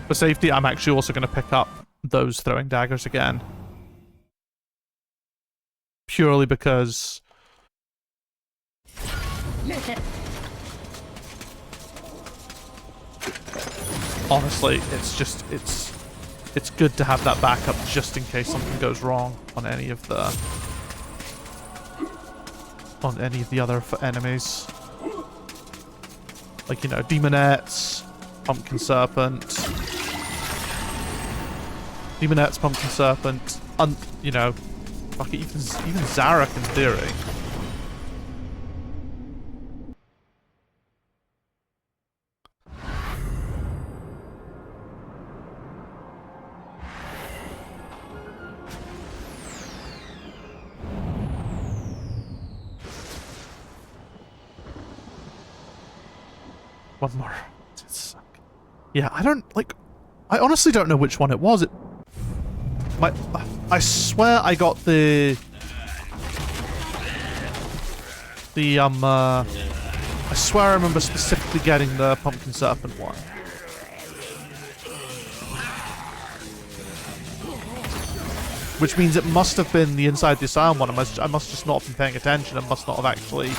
For safety, I'm actually also going to pick up those throwing daggers again. Purely because... honestly, it's good to have that backup just in case something goes wrong on any of the other enemies. Like, you know, Demonettes, Pumpkin Serpent. Demonettes, Pumpkin Serpent, you know, fuck it, even Zarok in theory. One more. Yeah, I honestly don't know which one it was. I swear I got I swear I remember specifically getting the Pumpkin Serpent one. Which means it must have been the Inside the Asylum one. I must just not have been paying attention and must not have actually,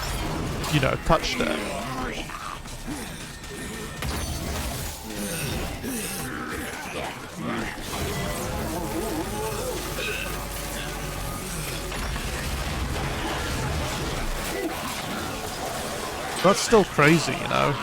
you know, touched it. That's still crazy, you know?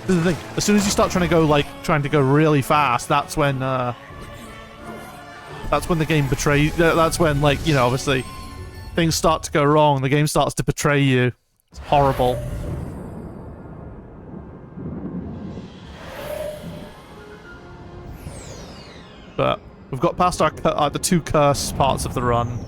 This is the thing. As soon as you start trying to go really fast, that's when the game betrays. That's when, like, you know, obviously things start to go wrong. The game starts to betray you. It's horrible. But we've got past the two curse parts of the run.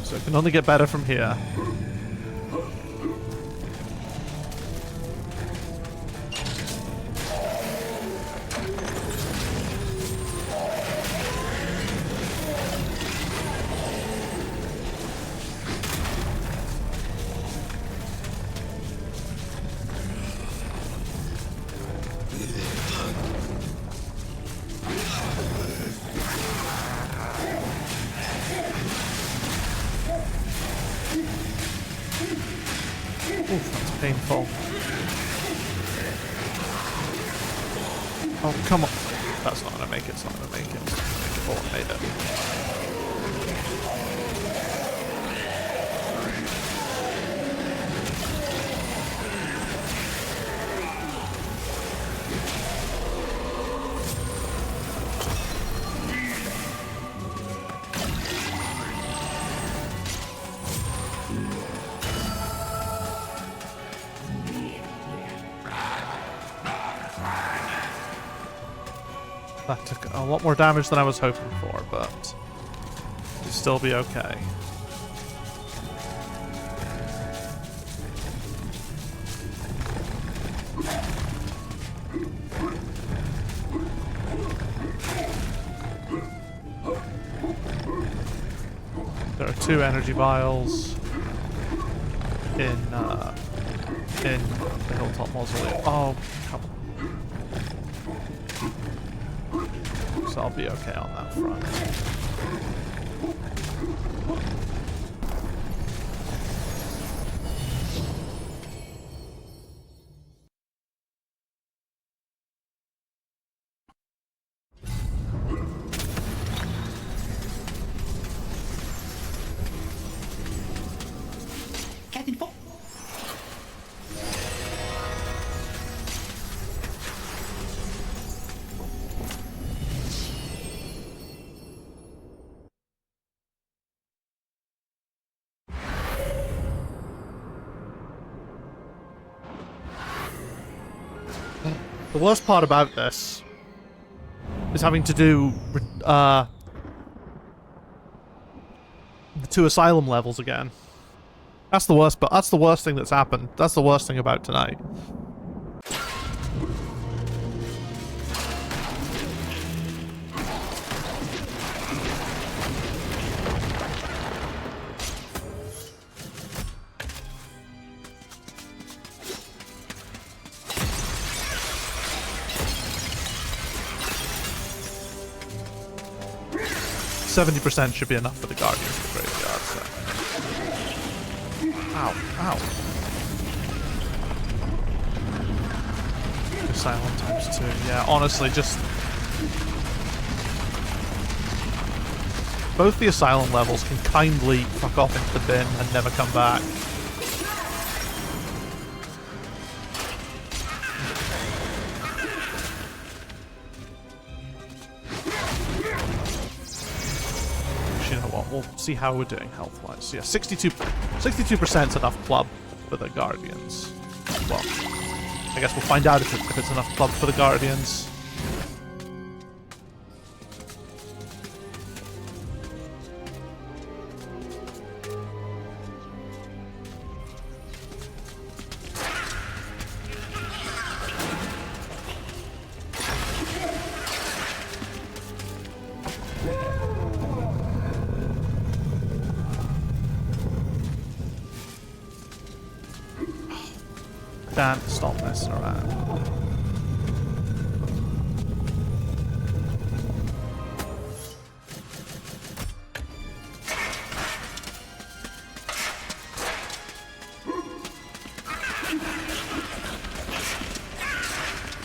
So it can only get better from here. Painful. Oh, come on. That's not gonna make it. It's not gonna make it. Oh, it made it. That took a lot more damage than I was hoping for, but it'll still be okay. There are 2 energy vials in the Hilltop Mausoleum. Oh, come on. So I'll be okay on that front. The worst part about this is having to do the 2 Asylum levels again. That's the worst, but that's the worst thing that's happened. That's the worst thing about tonight. %70 should be enough for the Guardians of the Graveyard, so. Ow, ow. Asylum ×2. Yeah, honestly, just... both the Asylum levels can kindly fuck off into the bin and never come back. We'll see how we're doing health-wise. So yeah, 62% enough club for the Guardians. Well, I guess we'll find out if it's enough club for the Guardians. Can't stop messing around.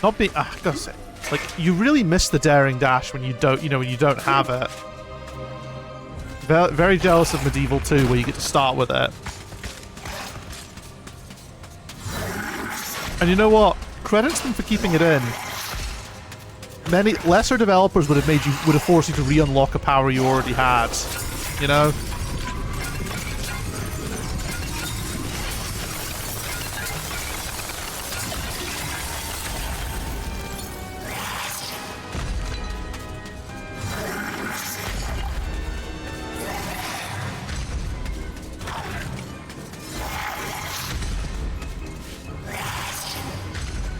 Not be gotta say, like, you really miss the daring dash when you don't, when you don't have it. Very jealous of Medieval 2 where you get to start with it. And you know what? Credits them for keeping it in. Many lesser developers would have forced you to re-unlock a power you already had. You know?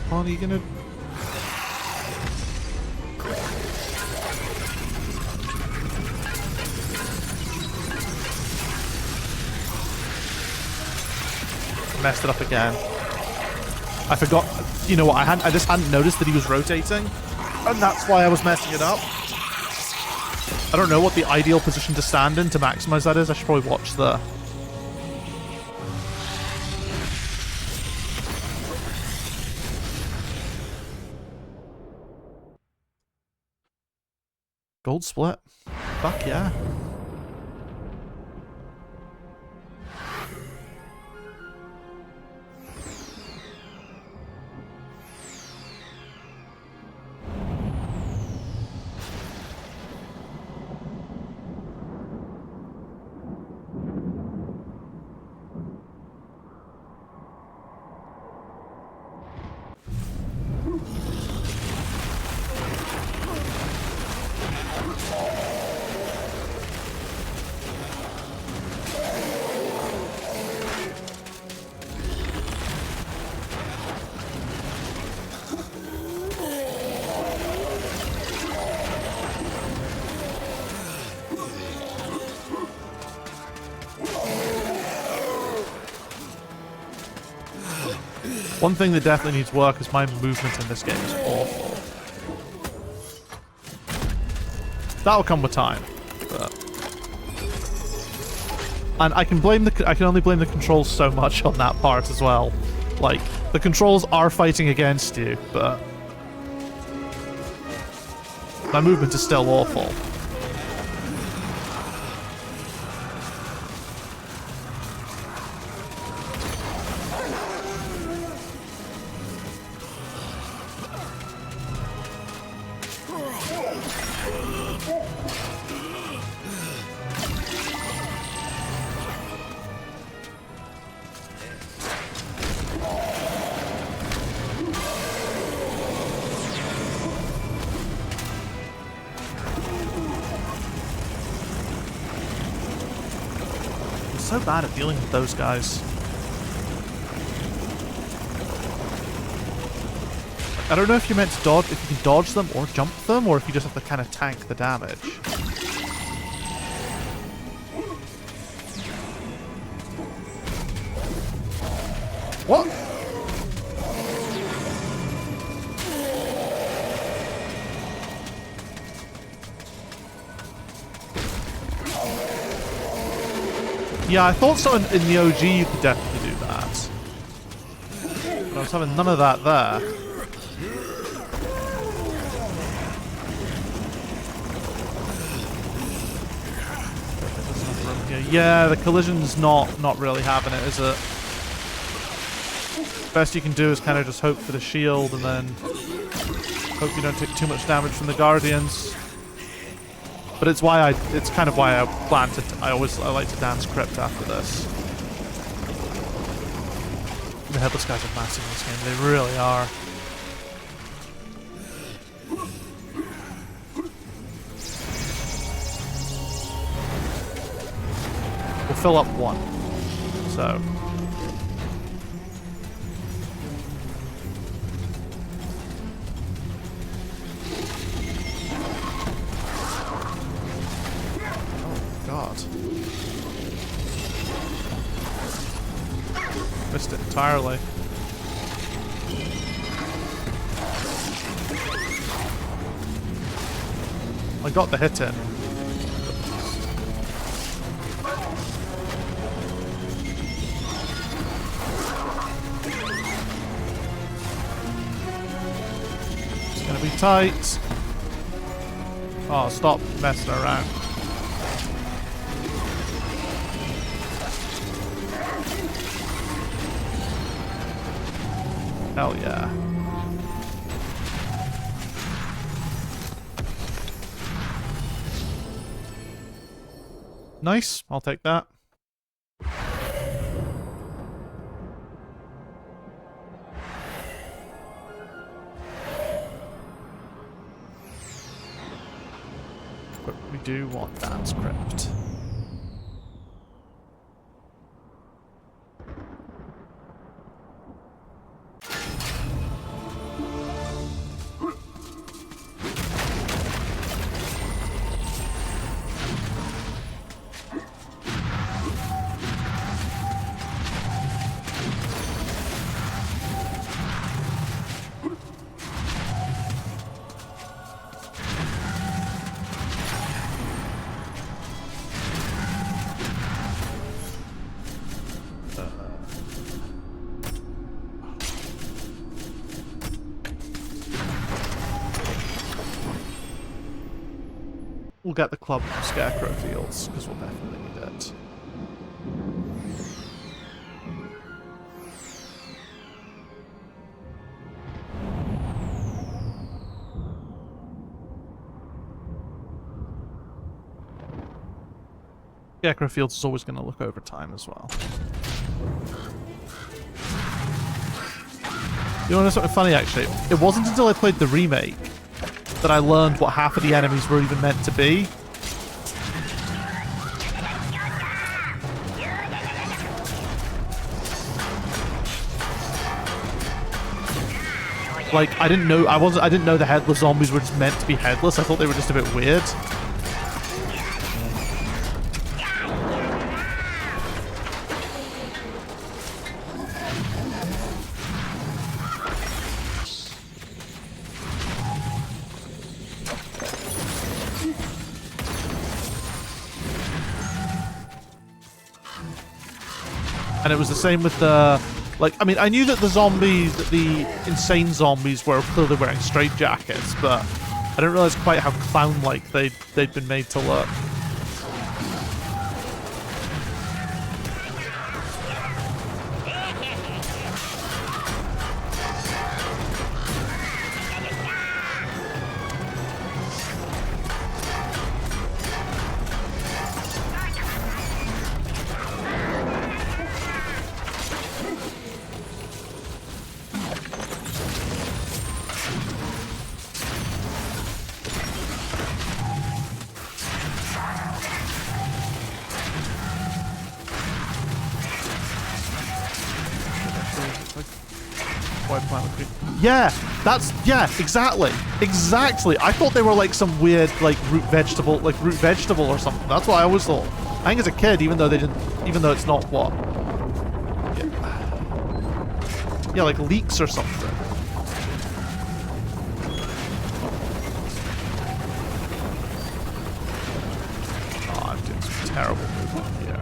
Are you gonna... Messed it up again. I forgot. You know what? I just hadn't noticed that he was rotating, and that's why I was messing it up. I don't know what the ideal position to stand in to maximize that is. I should probably watch the... Gold split. Fuck yeah. One thing that definitely needs work is my movement in this game is awful. That'll come with time, but... And I can only blame the controls so much on that part as well. Like, the controls are fighting against you, but my movement is still awful. so bad at dealing with those guys. I don't know if you're meant to dodge, if you can dodge them or jump them, or if you just have to kind of tank the damage. What? Yeah, I thought so in the OG you could definitely do that. But I was having none of that there. Yeah, the collision's not really having it, is it? Best you can do is kind of just hope for the shield and then hope you don't take too much damage from the Guardians. But it's kind of why I plan to. I like to dance Crypt after this. The headless guys are massive in this game. They really are. We'll fill up one. So. God. Missed it entirely. I got the hit in. It's gonna be tight. Oh, stop messing around. Hell yeah. Nice, I'll take that. But we do want Dance Crypt. We'll get the club from Scarecrow Fields, because we'll definitely need it. Scarecrow Fields is always going to look over time as well. You know something funny actually? It wasn't until I played the remake that I learned what half of the enemies were even meant to be. Like, I didn't know the headless zombies were just meant to be headless. I thought they were just a bit weird. And it was the same with the, like, I mean, I knew that the insane zombies were clearly wearing straitjackets, but I didn't realize quite how clown-like they'd been made to look. Why plant with green? Yeah, exactly. Exactly. I thought they were like some weird, like, root vegetable or something. That's what I always thought. I think as a kid, even though it's not what? Yeah, like leeks or something. Oh, I'm doing some terrible movement here.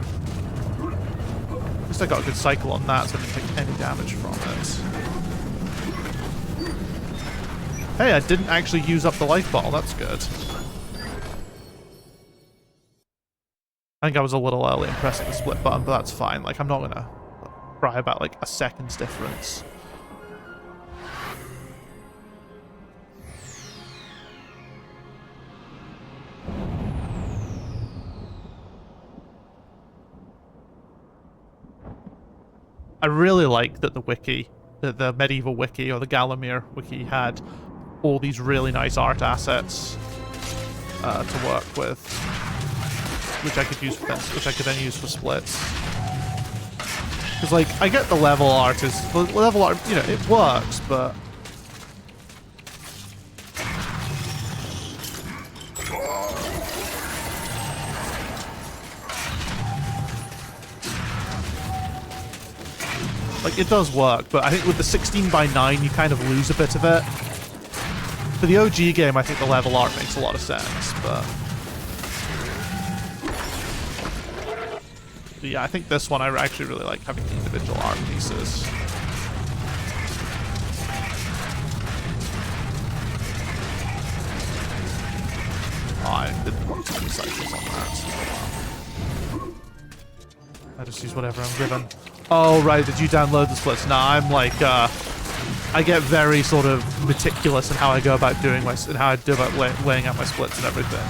At least I got a good cycle on that, so I didn't take any damage from it. Hey, I didn't actually use up the life bottle. That's good. I think I was a little early in pressing the split button, but that's fine. Like, I'm not gonna cry about, like, a second's difference. I really like that the wiki, the medieval wiki or the Gallimere wiki had all these really nice art assets to work with, which I could use for which I could then use for splits. Because, like, I get the level art, you know, it works, but like, it does work, but I think with the 16:9 you kind of lose a bit of it. For the OG game, I think the level art makes a lot of sense, but yeah, I think this one I actually really like having individual art pieces. Oh, I didn't want too many cycles on that. I just use whatever I'm given. Oh, right, did you download the splits? Nah, I'm like, I get very sort of meticulous in how I go about doing how I do about laying out my splits and everything.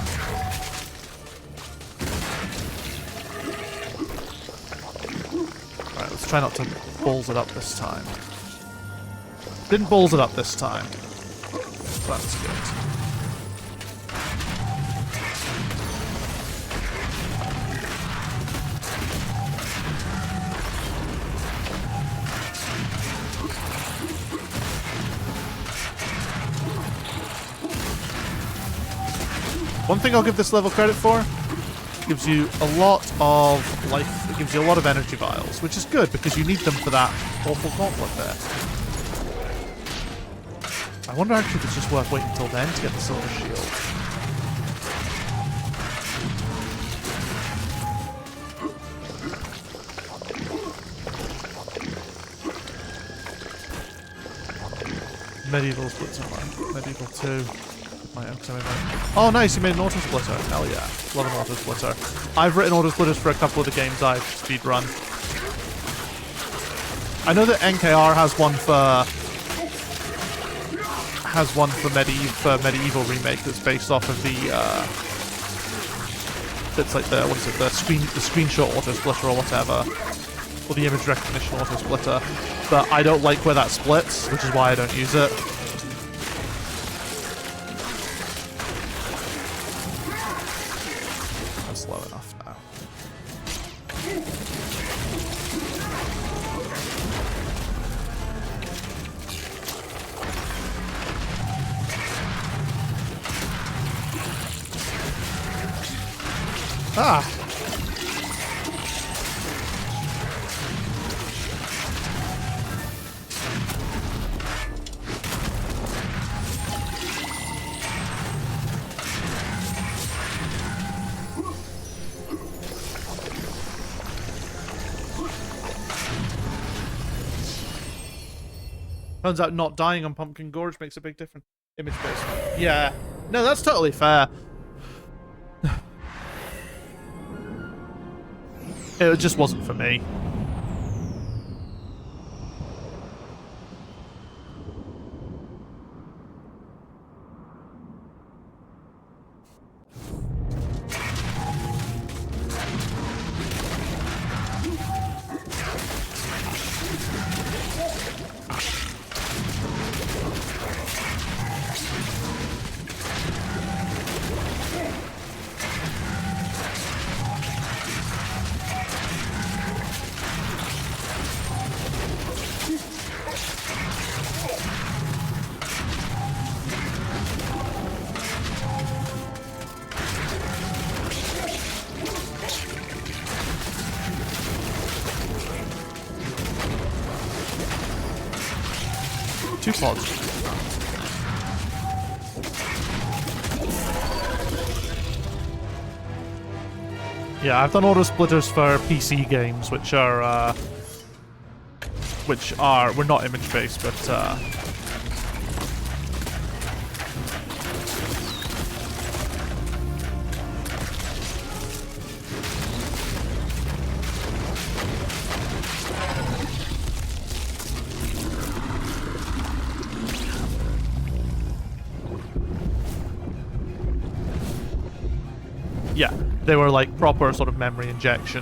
Alright, let's try not to balls it up this time. Didn't balls it up this time. That's good. One thing I'll give this level credit for, it gives you a lot of life, it gives you a lot of energy vials, which is good because you need them for that awful gauntlet there. I wonder actually if it's just worth waiting until then to get the silver shield. Medieval splits are mine. Medieval 2. Oh, nice, you made an auto-splitter. Hell yeah. Love an auto-splitter. I've written auto-splitters for a couple of the games I've speedrun. I know that NKR has one for Medieval remake that's based off of the that's like the screenshot auto-splitter or whatever. Or the image recognition auto-splitter. But I don't like where that splits, which is why I don't use it. Low enough now. Ah! Turns out not dying on Pumpkin Gorge makes a big difference. Image based. Yeah. No, that's totally fair. It just wasn't for me. 2 pods. Yeah, I've done auto splitters for PC games, which are we're not image based, but yeah, they were like proper sort of memory injection,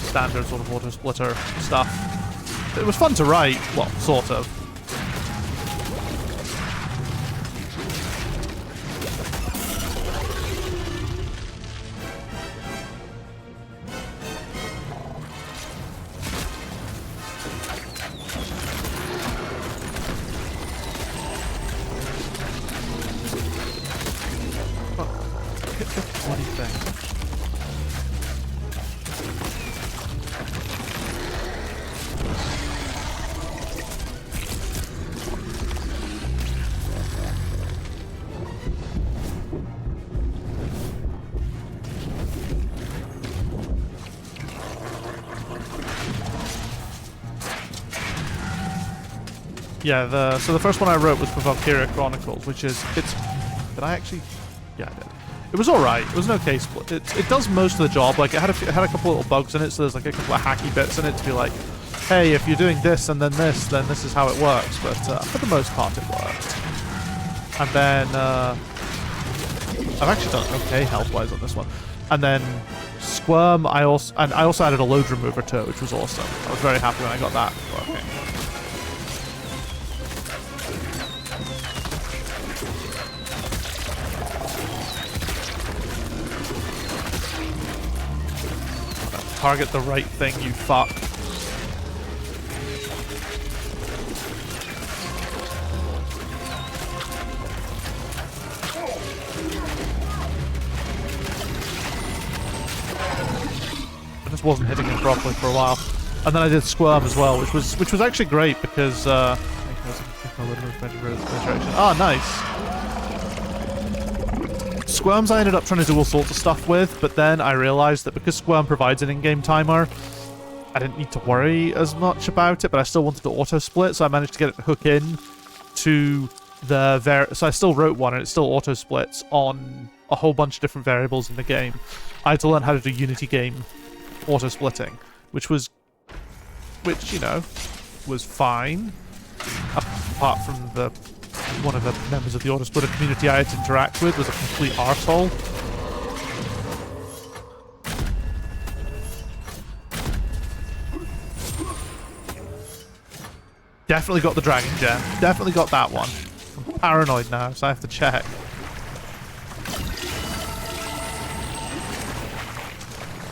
standard sort of auto splitter stuff. It was fun to write, well, sort of. Yeah, so the first one I wrote was for Valkyria Chronicles, which is, did I actually? Yeah, I did. It was alright. It was an okay split. It does most of the job. Like, it had a couple little bugs in it, so there's like a couple of hacky bits in it to be like, hey, if you're doing this and then this is how it works. But for the most part, it worked. And then I've actually done okay health-wise on this one. And then Squirm, I also added a load remover to it, which was awesome. I was very happy when I got that working. Target the right thing, you fuck. I just wasn't hitting him properly for a while. And then I did Squirm as well, which was actually great because ah, nice. Squirms I ended up trying to do all sorts of stuff with, but then I realized that because Squirm provides an in-game timer, I didn't need to worry as much about it, but I still wanted to auto-split, so I managed to get it to hook in to the... So I still wrote one, and it still auto-splits on a whole bunch of different variables in the game. I had to learn how to do Unity game auto-splitting, which, you know, was fine, apart from one of the members of the auto-splitter community I had to interact with was a complete arsehole. Definitely got the Dragon Gem. Definitely got that one. I'm paranoid now, so I have to check.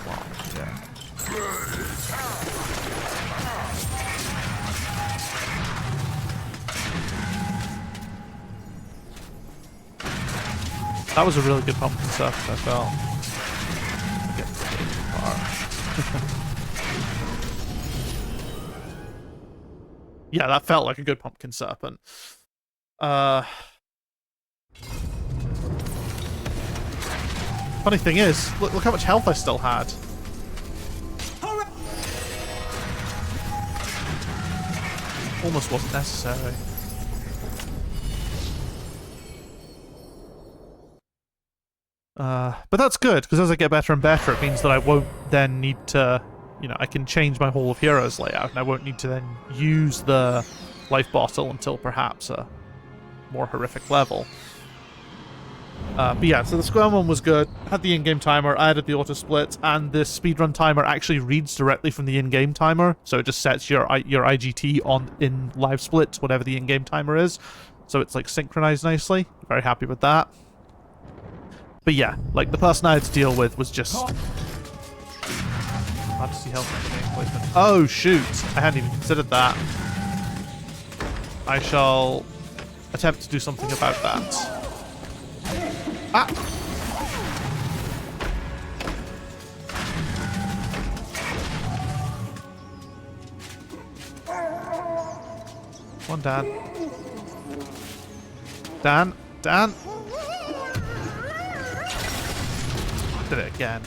Wow, yeah. That was a really good Pumpkin Serpent, I felt. Yeah, that felt like a good Pumpkin Serpent. Funny thing is, look how much health I still had. Almost wasn't necessary. But that's good, because as I get better and better, it means that I won't then need to, you know, I can change my Hall of Heroes layout, and I won't need to then use the life bottle until perhaps a more horrific level. But yeah, so the Squirm one was good. Had the in-game timer, I added the auto-split, and the speedrun timer actually reads directly from the in-game timer, so it just sets your IGT on in live split, whatever the in-game timer is. So it's like synchronized nicely. Very happy with that. But yeah, like the person I had to deal with was just... Glad to see health placement. Oh shoot! I hadn't even considered that. I shall attempt to do something about that. Ah! Come on, Dan. Dan. Dan. Did it again.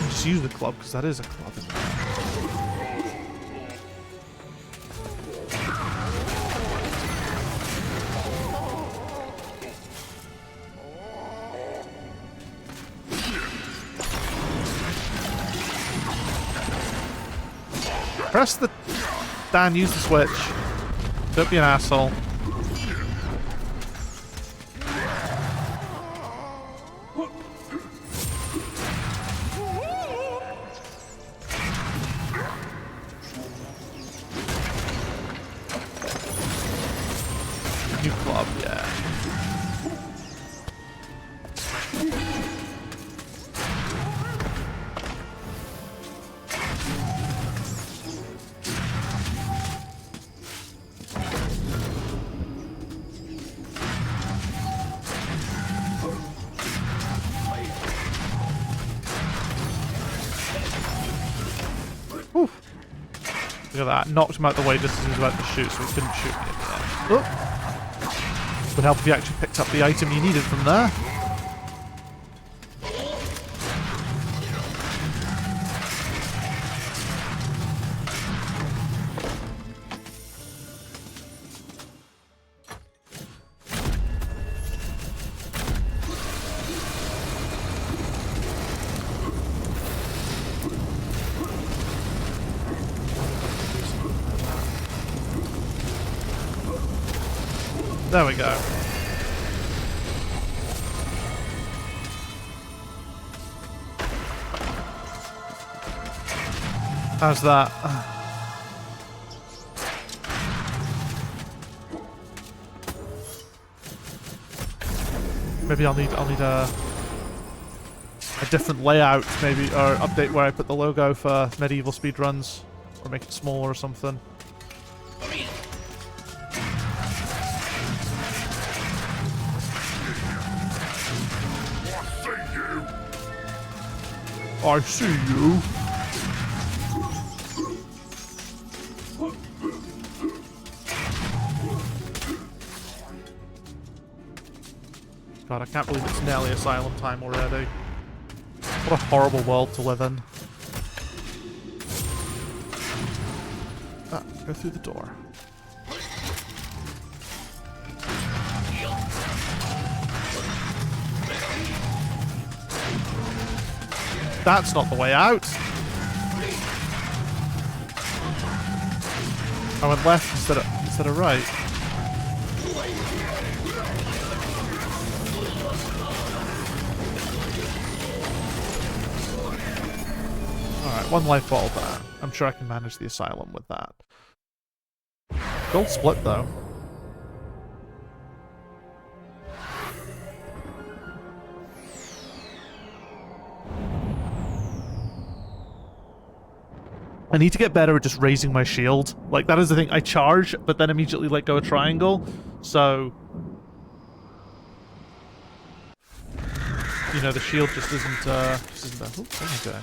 Just use the club, because that is a club, isn't it? Press the... Dan, use the switch. Don't be an asshole. New club, yeah. Look at that. Knocked him out the way just as he was about to shoot, so he couldn't shoot me at the end. Oh. Would help if you actually picked up the item you needed from there. There we go. How's that? Maybe I'll need a different layout, maybe, or update where I put the logo for medieval speedruns, or make it smaller or something. I see you. God, I can't believe it's nearly Asylum time already. What a horrible world to live in. Ah, go through the door. That's not the way out. I went left instead of right. Alright, one life bottle there. I'm sure I can manage the asylum with that. Gold split though. I need to get better at just raising my shield. Like, that is the thing. I charge, but then immediately let go a triangle. So, you know, the shield just isn't there. Oh, okay.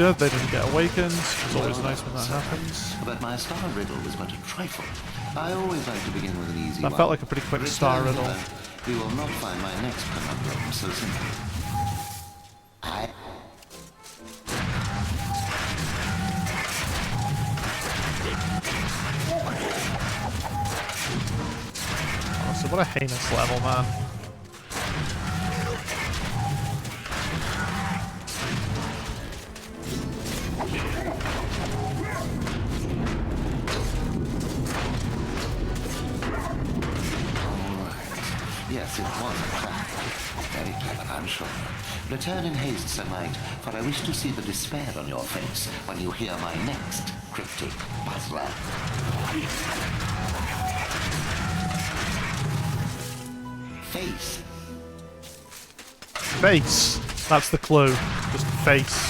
good. They didn't get awakened. It's always nice when that happens. But my star riddle was but a trifle. I always like to begin with an easy one. That felt like a pretty quick star riddle. You will not find my next conundrum so simple. Honestly, what a heinous level, man. Yes, it was a trap. Very clever, I'm sure. Return in haste, Sir Knight, for I wish to see the despair on your face when you hear my next cryptic puzzler. Face. Face. That's the clue. Just face.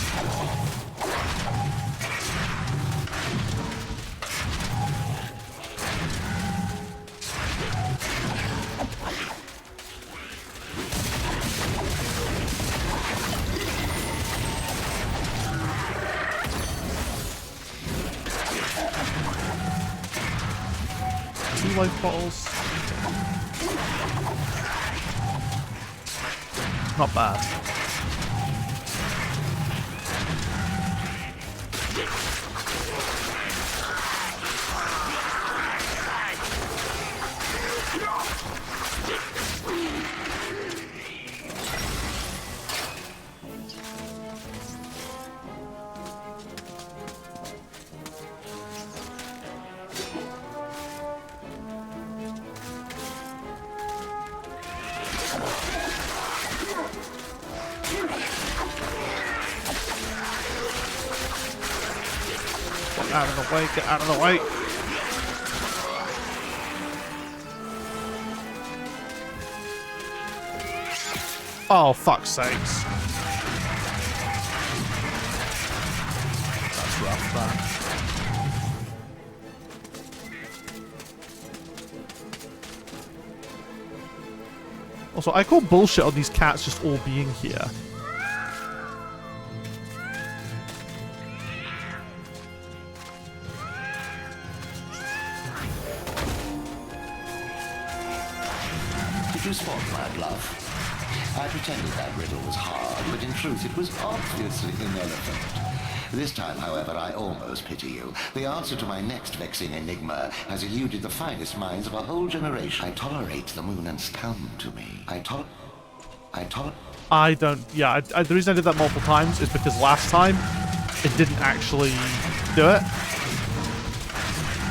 Life bottles. Not bad. Out of the way, get out of the way. Oh, fuck's sakes. That's rough, man. Also, I call bullshit on these cats just all being here. You spot my bluff. I pretended that riddle was hard, but in truth it was obviously irrelevant. This time, however, I almost pity you. The answer to my next vexing enigma has eluded the finest minds of a whole generation. I tolerate the moon and come to me. I don't... Yeah, the reason I did that multiple times is because last time it didn't actually do it,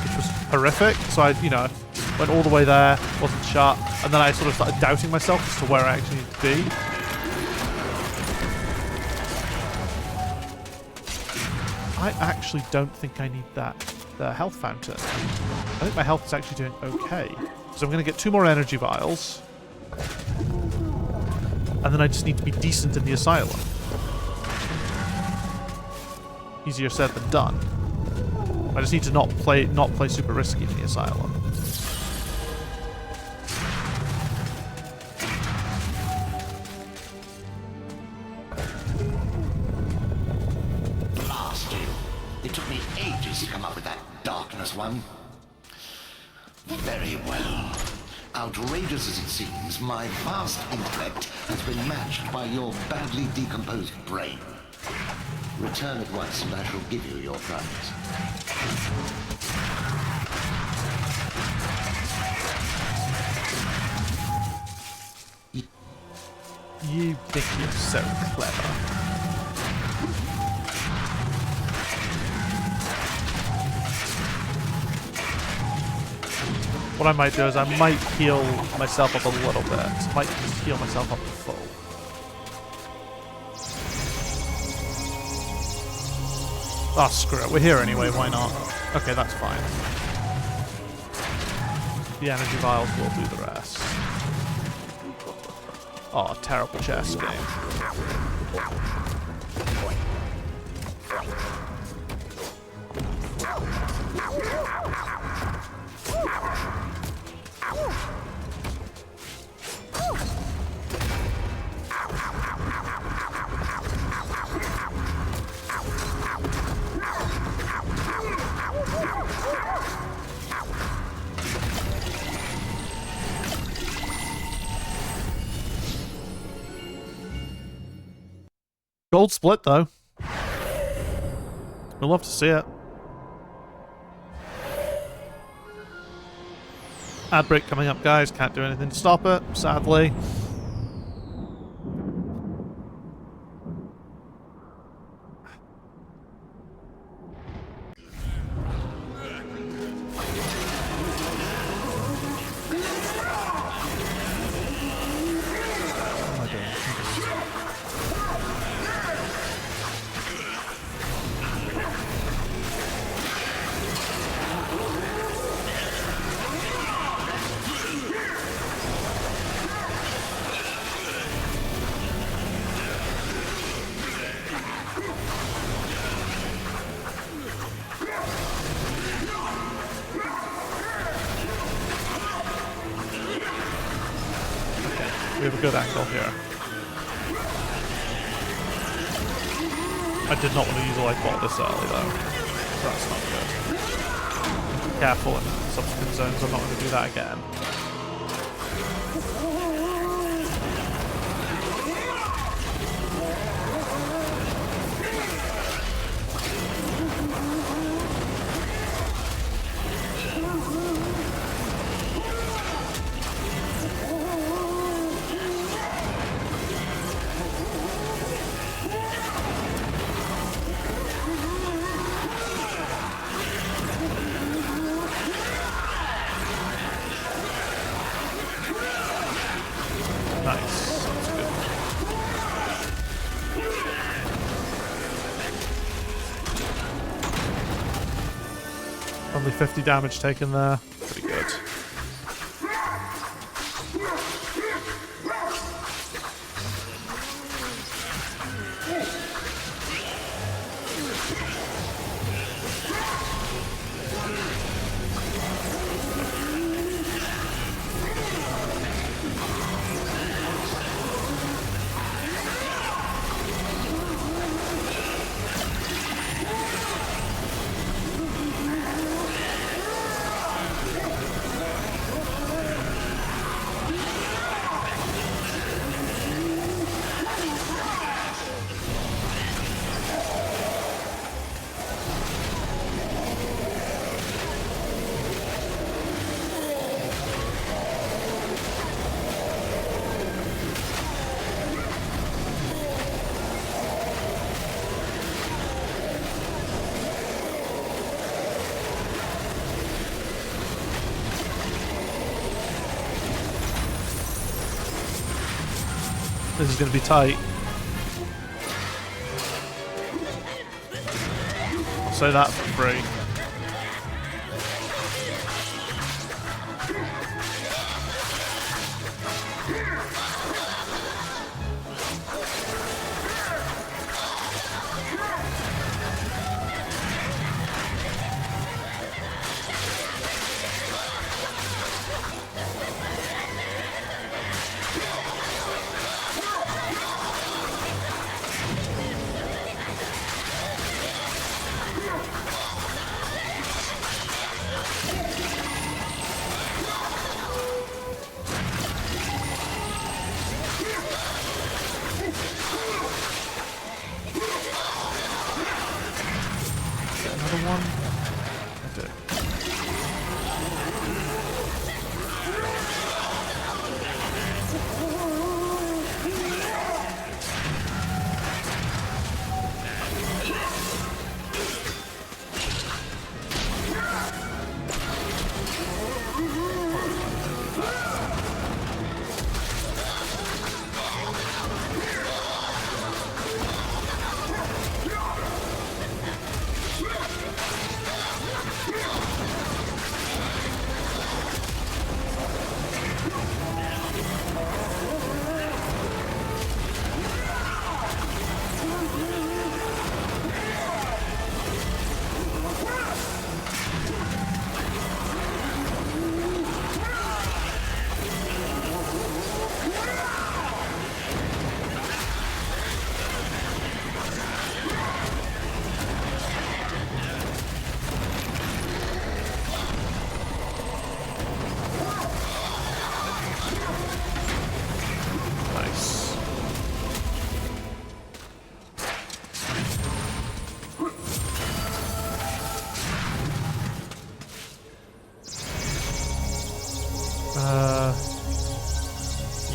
which was horrific. So I, went all the way there, wasn't shut, and then I sort of started doubting myself as to where I actually need to be. I actually don't think I need the health fountain. I think my health is actually doing okay. So I'm going to get 2 more energy vials. And then I just need to be decent in the asylum. Easier said than done. I just need to not play super risky in the asylum. Blast you. It took me ages to come up with that darkness one. Very well. Outrageous as it seems, my vast intellect has been matched by your badly decomposed brain. Return at once and I shall give you your prize. You think you're so clever. What I might do is I might heal myself up a little bit. I might just heal myself up to full. Oh, screw it. We're here anyway. Why not? Okay, that's fine. The energy vials will do the rest. Oh, terrible chess game. Gold split, though. We'd love to see it. Ad break coming up, guys. Can't do anything to stop it, sadly. We have a good angle here. I did not want to use a light ball this early though. That's not good. Be careful in subsequent zones, I'm not going to do that again. Only 50 damage taken there. Pretty good. This is going to be tight. I'll say that for free.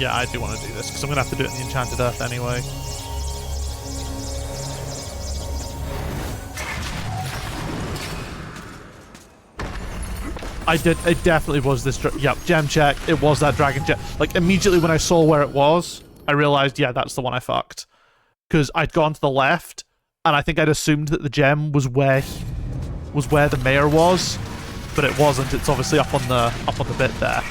Yeah, I do want to do this, because I'm going to have to do it in the Enchanted Earth anyway. I did. It definitely was this. Yep, gem check. It was that dragon gem. Like, immediately when I saw where it was, I realized, yeah, that's the one I fucked. Because I'd gone to the left, and I think I'd assumed that the gem was where the mayor was, but it wasn't. It's obviously up on the bit there.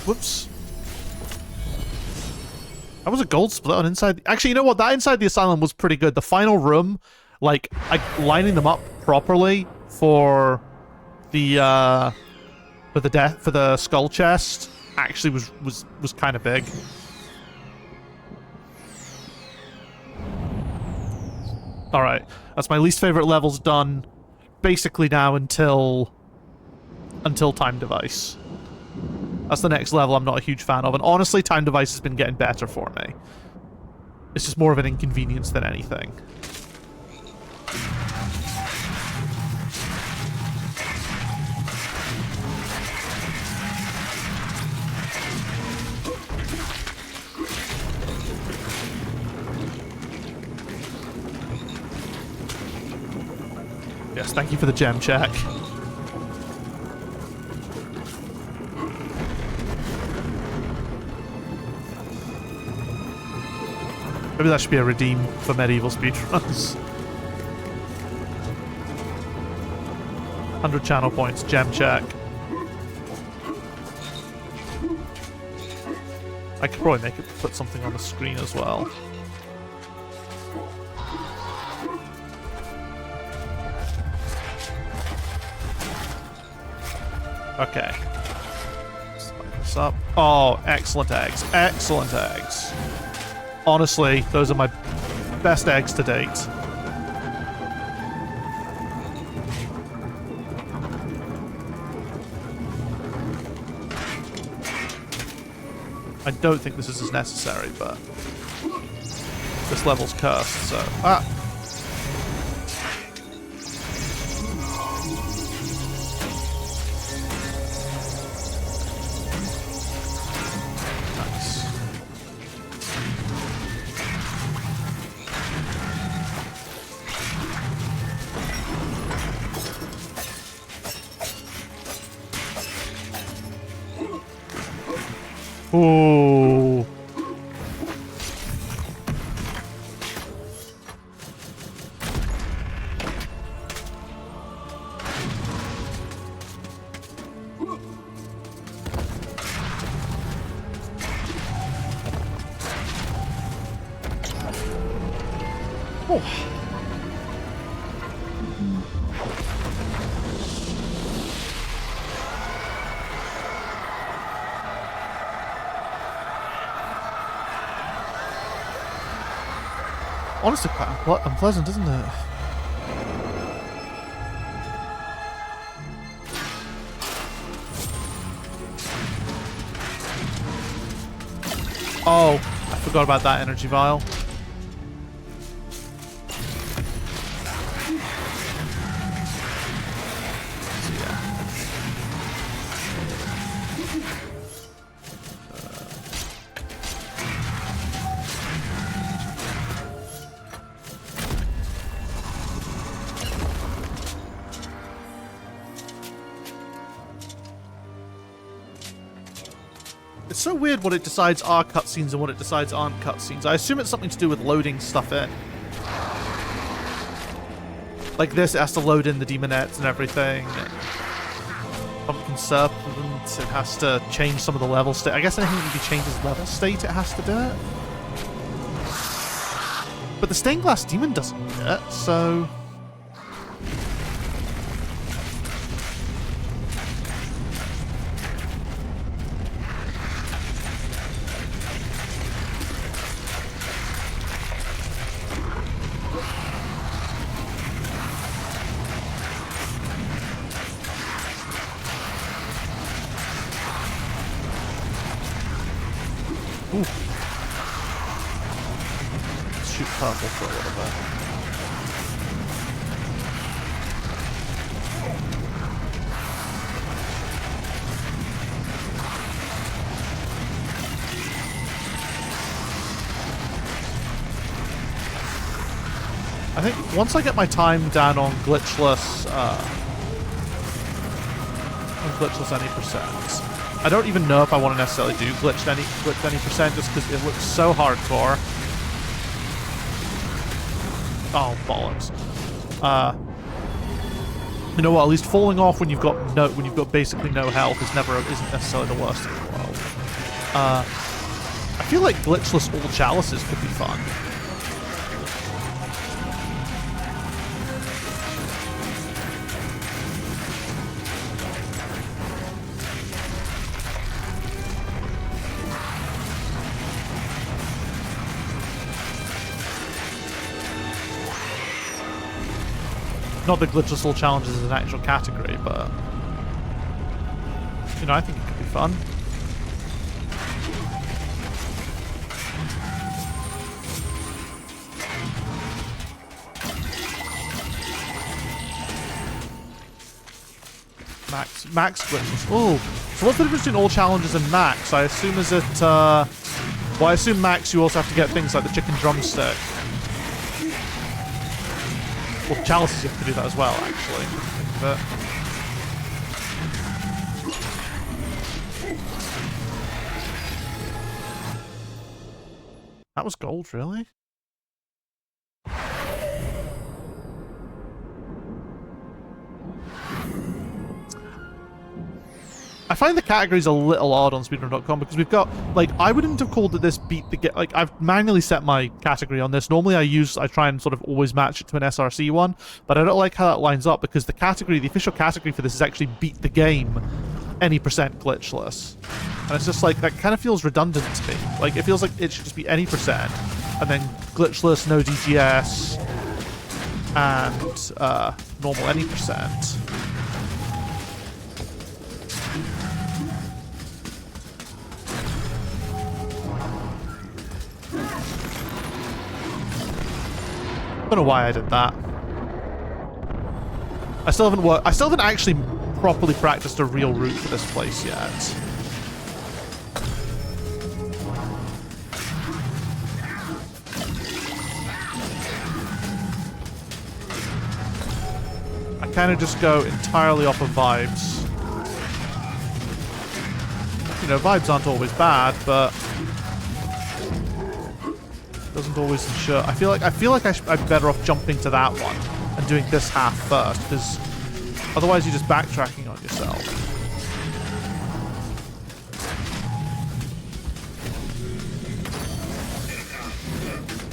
Whoops. That was a gold split on inside. Actually, you know what? That inside the asylum was pretty good. The final room, like lining them up properly for the skull chest, actually was kind of big. All right, that's my least favorite levels done, basically now until Time Device. That's the next level I'm not a huge fan of. And honestly, Time Device has been getting better for me. It's just more of an inconvenience than anything. Yes, thank you for the gem check. Maybe that should be a redeem for medieval speedruns. 100 channel points, gem check. I could probably put something on the screen as well. Okay. Spike this up. Oh, excellent eggs. Excellent eggs. Honestly, those are my best eggs to date. I don't think this is as necessary, but this level's cursed, so... Ah! Ooh. Oh. Honestly, quite unpleasant, isn't it? Oh, I forgot about that energy vial. It's so weird what it decides are cutscenes and what it decides aren't cutscenes. I assume it's something to do with loading stuff in. Like this, it has to load in the demonettes and everything. Pumpkin Serpent, it has to change some of the level state. I guess anything that changes level state, it has to do it. But the stained glass demon doesn't do it, so... purple for a little bit. I think once I get my time down on Glitchless any percent, I don't even know if I want to necessarily do glitched any percent just because it looks so hardcore. Oh bollocks! You know what? At least falling off when you've got basically no health isn't necessarily the worst thing in the world. I feel like glitchless all chalices could be fun. Not that Glitchless All Challenges is an actual category, but you know, I think it could be fun. Max Glitchless. Oh, so what's the difference between All Challenges and Max? I assume is it well, I assume Max you also have to get things like the chicken drumstick. Well, chalices you have to do that as well, actually. Think of it. That was gold, really? I find the categories a little odd on speedrun.com because we've got, like, I wouldn't have called it this beat the game. Like, I've manually set my category on this. Normally I try and sort of always match it to an SRC one, but I don't like how that lines up because the official category for this is actually beat the game any percent glitchless. And it's just like, that kind of feels redundant to me. Like, it feels like it should just be any percent, and then glitchless, no DGS, and normal any percent. I don't know why I did that. I still haven't actually properly practiced a real route for this place yet. I kind of just go entirely off of vibes. You know, vibes aren't always bad, but doesn't always ensure. I feel like I'm better off jumping to that one and doing this half first, because otherwise you're just backtracking on yourself.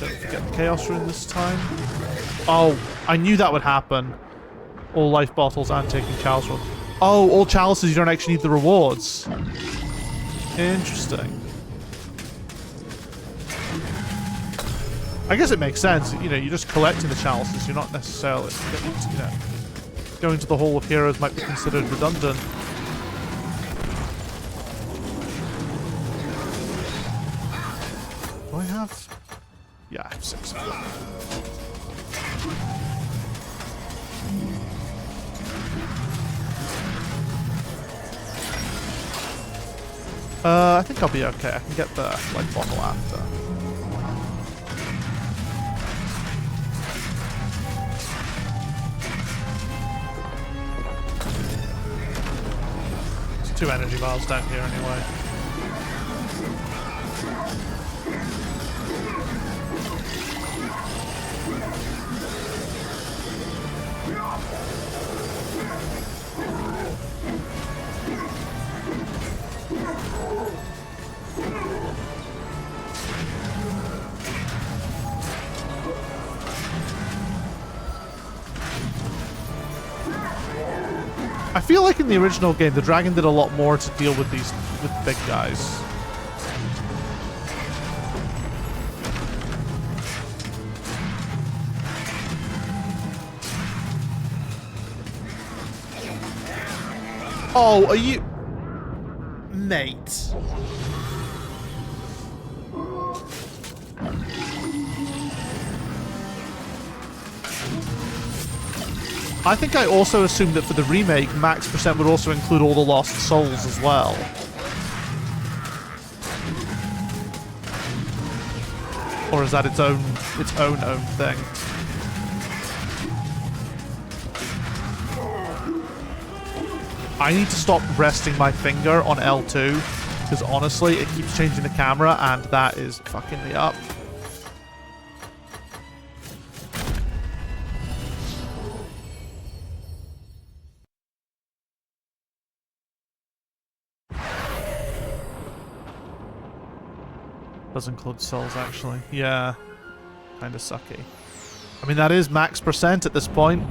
Don't forget the Chaos Rune this time. Oh, I knew that would happen. All life bottles and taking Chalice Rune. Oh, all chalices you don't actually need the rewards. Interesting. I guess it makes sense. You know, you're just collecting the chalices. You're not necessarily, you know, going to the Hall of Heroes might be considered redundant. Do I have? Yeah, I have 6 of them. I think I'll be okay. I can get the life bottle after. There's 2 energy vials down here anyway. I feel like in the original game, the dragon did a lot more to deal with with big guys. Oh, are you... Mate. I think I also assumed that for the remake, max percent would also include all the lost souls as well. Or is that its own thing? I need to stop resting my finger on L2, because honestly, it keeps changing the camera, and that is fucking me up. Does include souls, actually. Yeah. Kinda sucky. I mean, that is max percent at this point.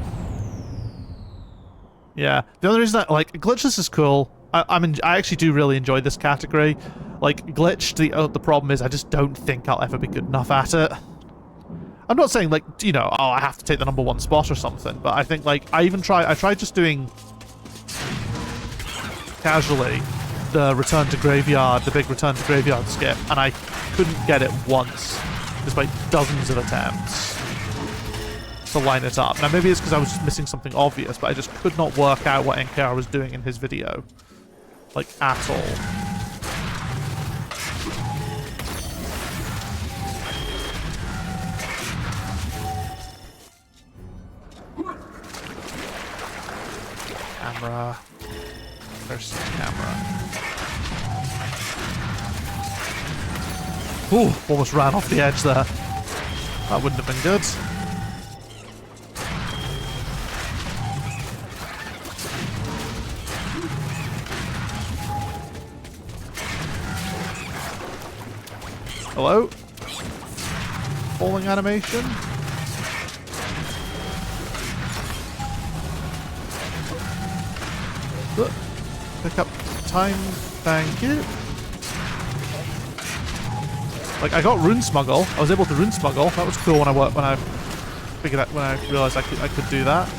Yeah. The other reason that, like, Glitchless is cool. I actually do really enjoy this category. Like, Glitched, the problem is I just don't think I'll ever be good enough at it. I'm not saying, like, you know, oh, I have to take the #1 spot or something, but I think, like, I tried just doing casually the Return to Graveyard, the big Return to Graveyard skip, and I couldn't get it once, despite dozens of attempts to line it up. Now, maybe it's because I was just missing something obvious, but I just could not work out what NKR was doing in his video. Like, at all. Camera. There's the camera. Ooh, almost ran off the edge there. That wouldn't have been good. Hello? Falling animation? Look. Pick up time, thank you. Like, I got Rune Smuggle. I was able to Rune Smuggle. That was cool when I realized I could do that.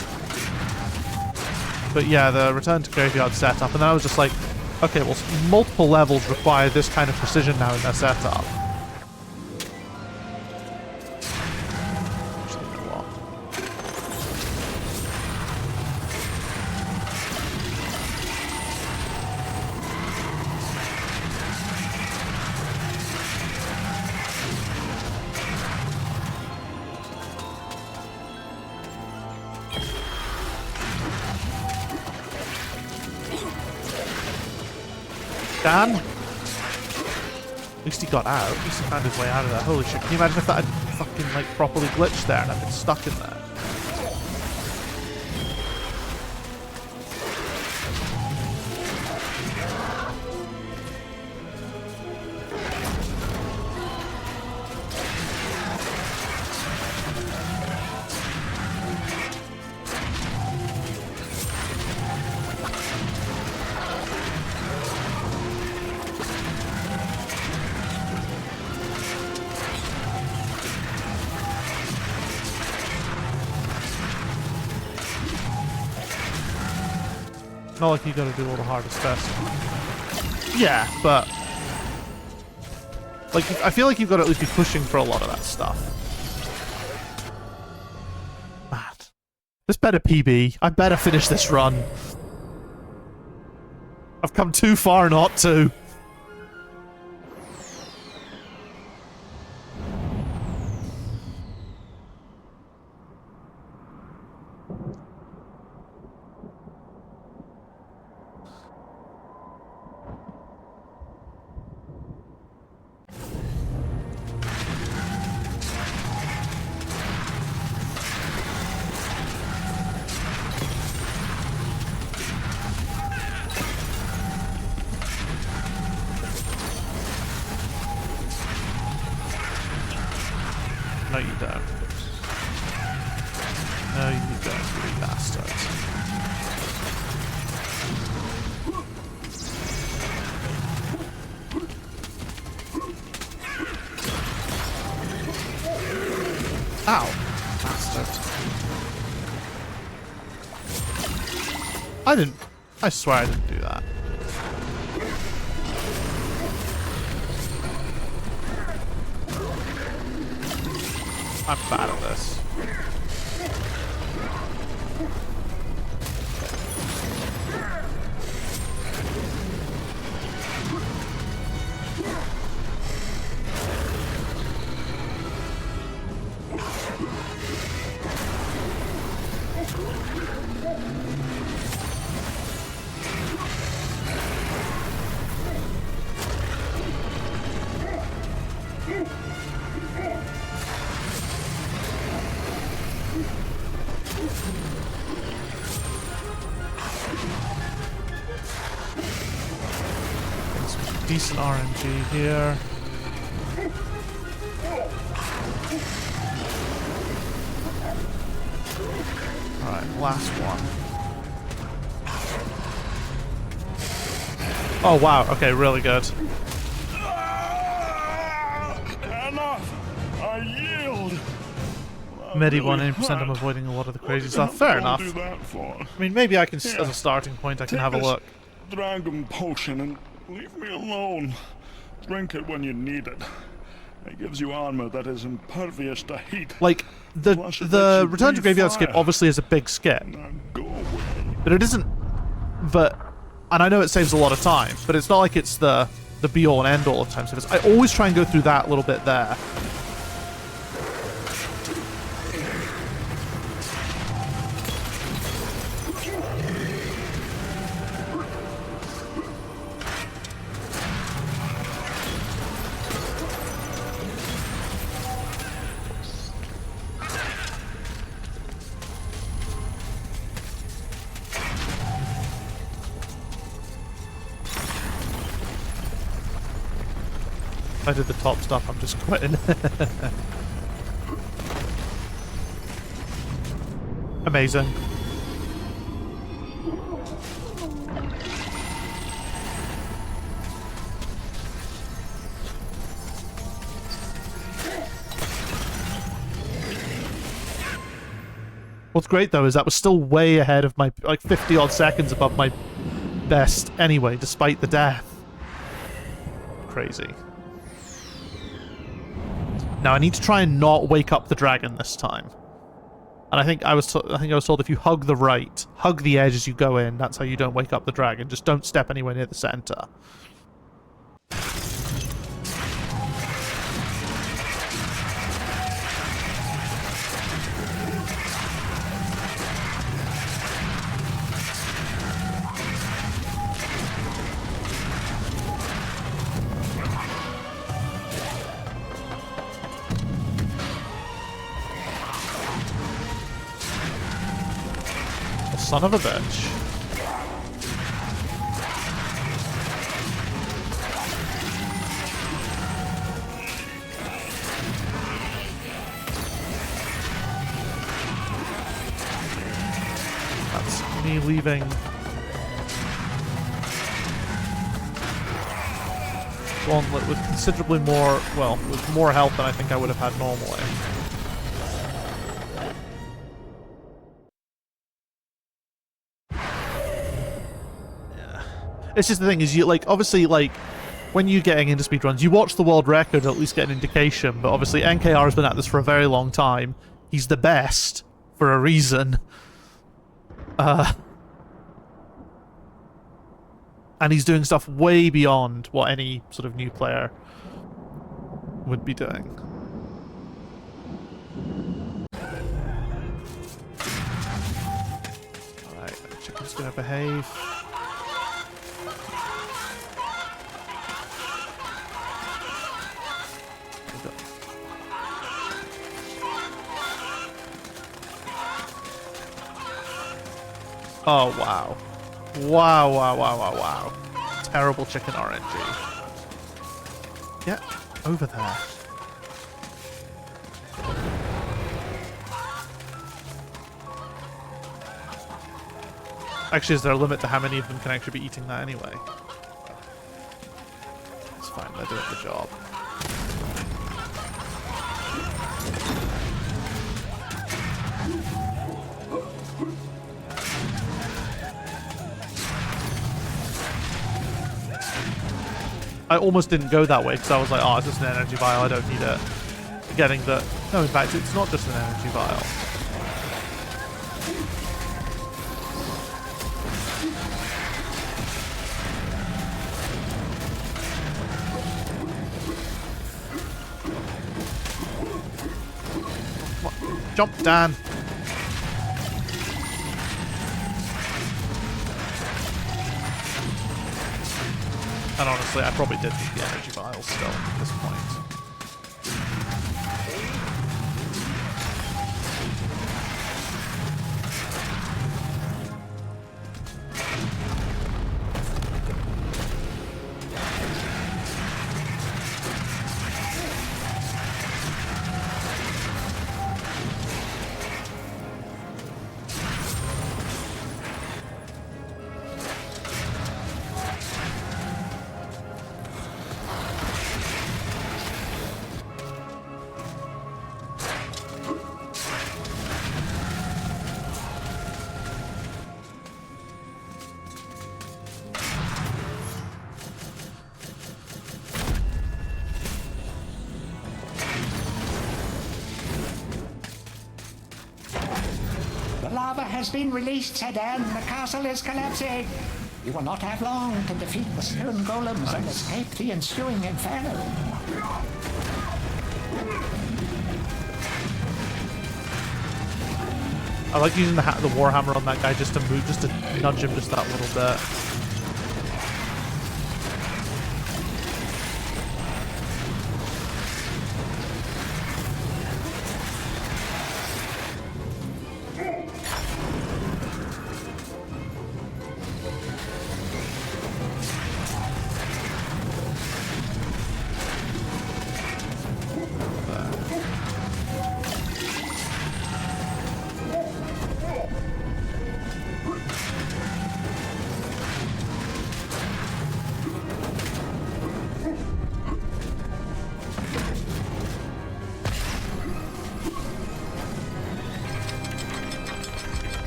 But yeah, the Return to Graveyard setup, and then I was just like, okay, well, multiple levels require this kind of precision now in their setup. Dan? At least he got out. At least he found his way out of there. Holy shit, can you imagine if that had fucking, like, properly glitched there and I'd been stuck in there? Not like you gotta do all the hardest stuff. Yeah, but like, I feel like you've got to at least be pushing for a lot of that stuff. Man, this better PB. I better finish this run. I've come too far not to. No, you don't. No, you don't, you bastard. Ow, bastard. I swear I didn't do that. I'm bad at this. decent RNG here. Alright, last one. Oh wow, okay, really good. Enough! I yield! Medievil 100%, I'm avoiding a lot of the crazy stuff. Fair enough. Do that for? I mean, maybe I can, as a starting point, I can have a look. Dragon potion and leave me alone. Drink it when you need it. It gives you armor that is impervious to heat. Like, the Return to Graveyard skip obviously is a big skip. Now go away. But it isn't... And I know it saves a lot of time, but it's not like it's the be-all and end-all of time savers. I always try and go through that little bit there. If I did the top stuff, I'm just quitting. Amazing. What's great though is that was still way ahead of my, like 50 odd seconds above my best anyway, despite the death. Crazy. Now I need to try and not wake up the dragon this time. And I think I was told if you hug the right, hug the edge as you go in, that's how you don't wake up the dragon. Just don't step anywhere near the center. Son of a bitch. That's me leaving. Gauntlet with considerably more, well, with more health than I think I would have had normally. It's just the thing is, you like obviously like when you're getting into speedruns, you watch the world record to at least get an indication. But obviously, NKR has been at this for a very long time. He's the best for a reason. And he's doing stuff way beyond what any sort of new player would be doing. Alright, chicken's gonna behave. Oh, wow. Wow, wow, wow, wow, wow. Terrible chicken RNG. Get over there. Actually, is there a limit to how many of them can actually be eating that anyway? It's fine, they're doing the job. I almost didn't go that way because I was like, oh, it's just an energy vial, I don't need it. Forgetting that... No, in fact, it's not just an energy vial. Jump, Dan! And honestly, I probably did need the energy vials still at this point. has been released, Sedan. The castle is collapsing. You will not have long to defeat the stone golems and escape the ensuing inferno. I like using the warhammer on that guy just to nudge him just that little bit.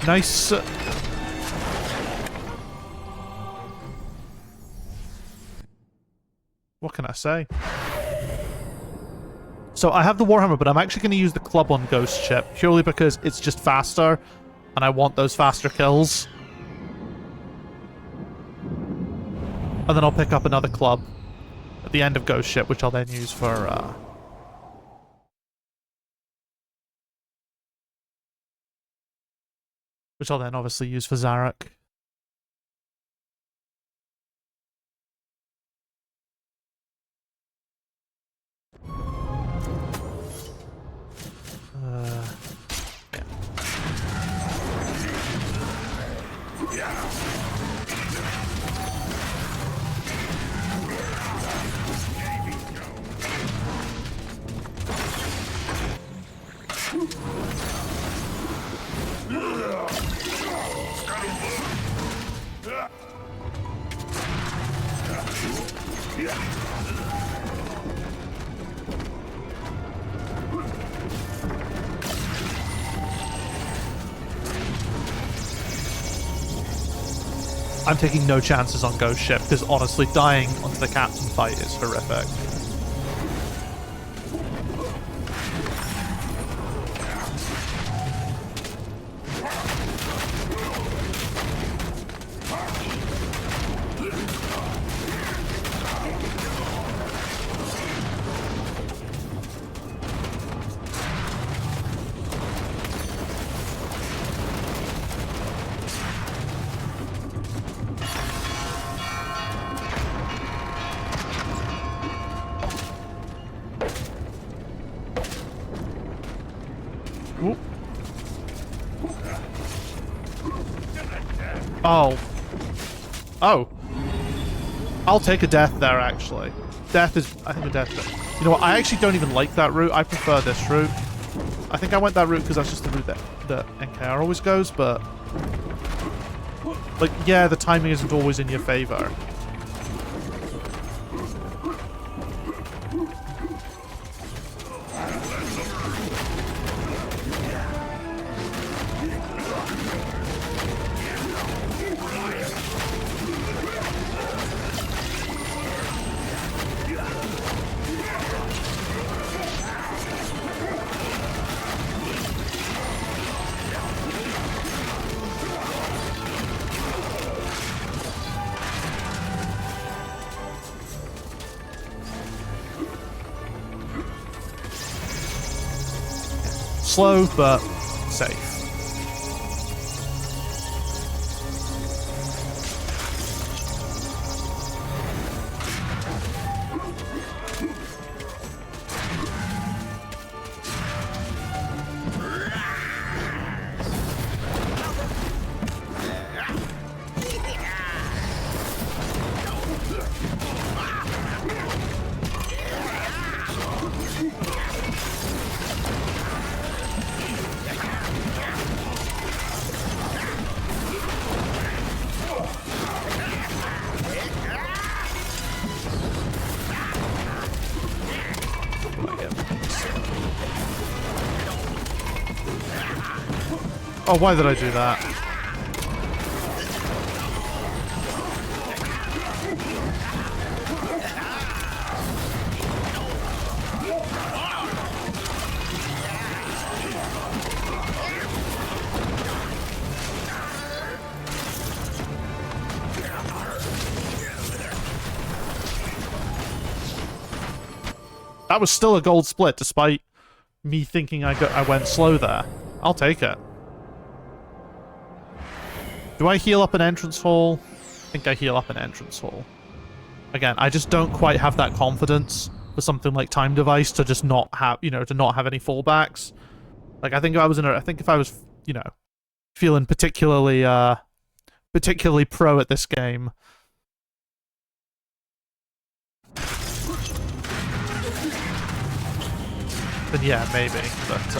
Nice. What can I say? So I have the Warhammer, but I'm actually going to use the club on Ghost Ship, purely because it's just faster, and I want those faster kills. And then I'll pick up another club at the end of Ghost Ship, which I'll then use for... which I'll then obviously use for Zarok. I'm taking no chances on Ghost Ship, because honestly, dying onto the captain fight is horrific. Oh. Oh. I'll take a death there, actually. Death is... I think a death... You know what? I actually don't even like that route. I prefer this route. I think I went that route because that's just the route that NKR always goes, but... Like, yeah, the timing isn't always in your favor. Slow, but safe. Oh, why did I do that? That was still a gold split, despite me thinking I went slow there. I'll take it. Do I heal up an entrance hall? I think I heal up an entrance hall. Again, I just don't quite have that confidence for something like Time Device to just not have, you know, to not have any fallbacks. Like, I think if I was, you know, feeling particularly pro at this game. Then yeah, maybe. But,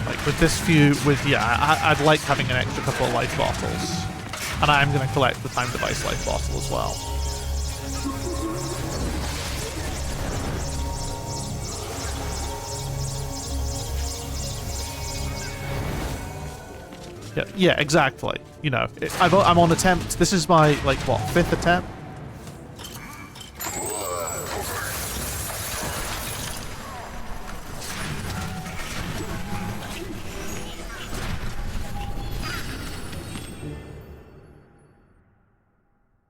like, with this few, I'd like having an extra couple of life bottles. And I am going to collect the Time Device life bottle as well. Yeah, exactly. You know, I'm on attempt. This is my, like, what, 5th attempt?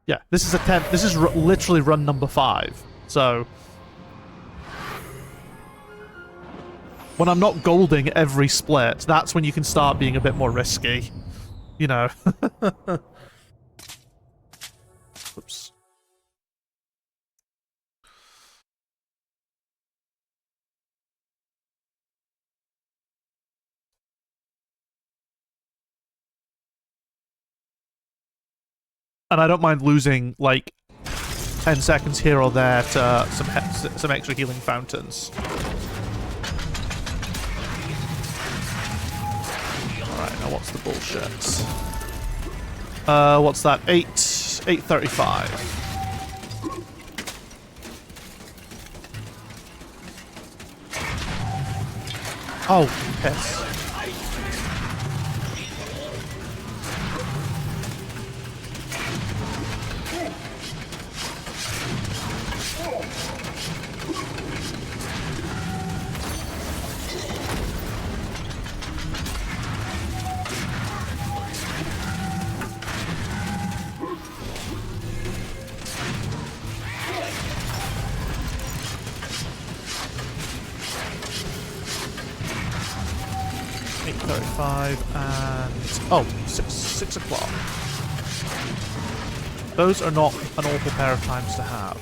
Yeah, this is attempt. This is literally run number 5. So when I'm not golding every split, that's when you can start being a bit more risky. You know. Oops. And I don't mind losing, like, 10 seconds here or there to some extra healing fountains. Alright, now what's the bullshit? What's that? 835. Oh, piss. And six o'clock. Those are not an awful pair of times to have.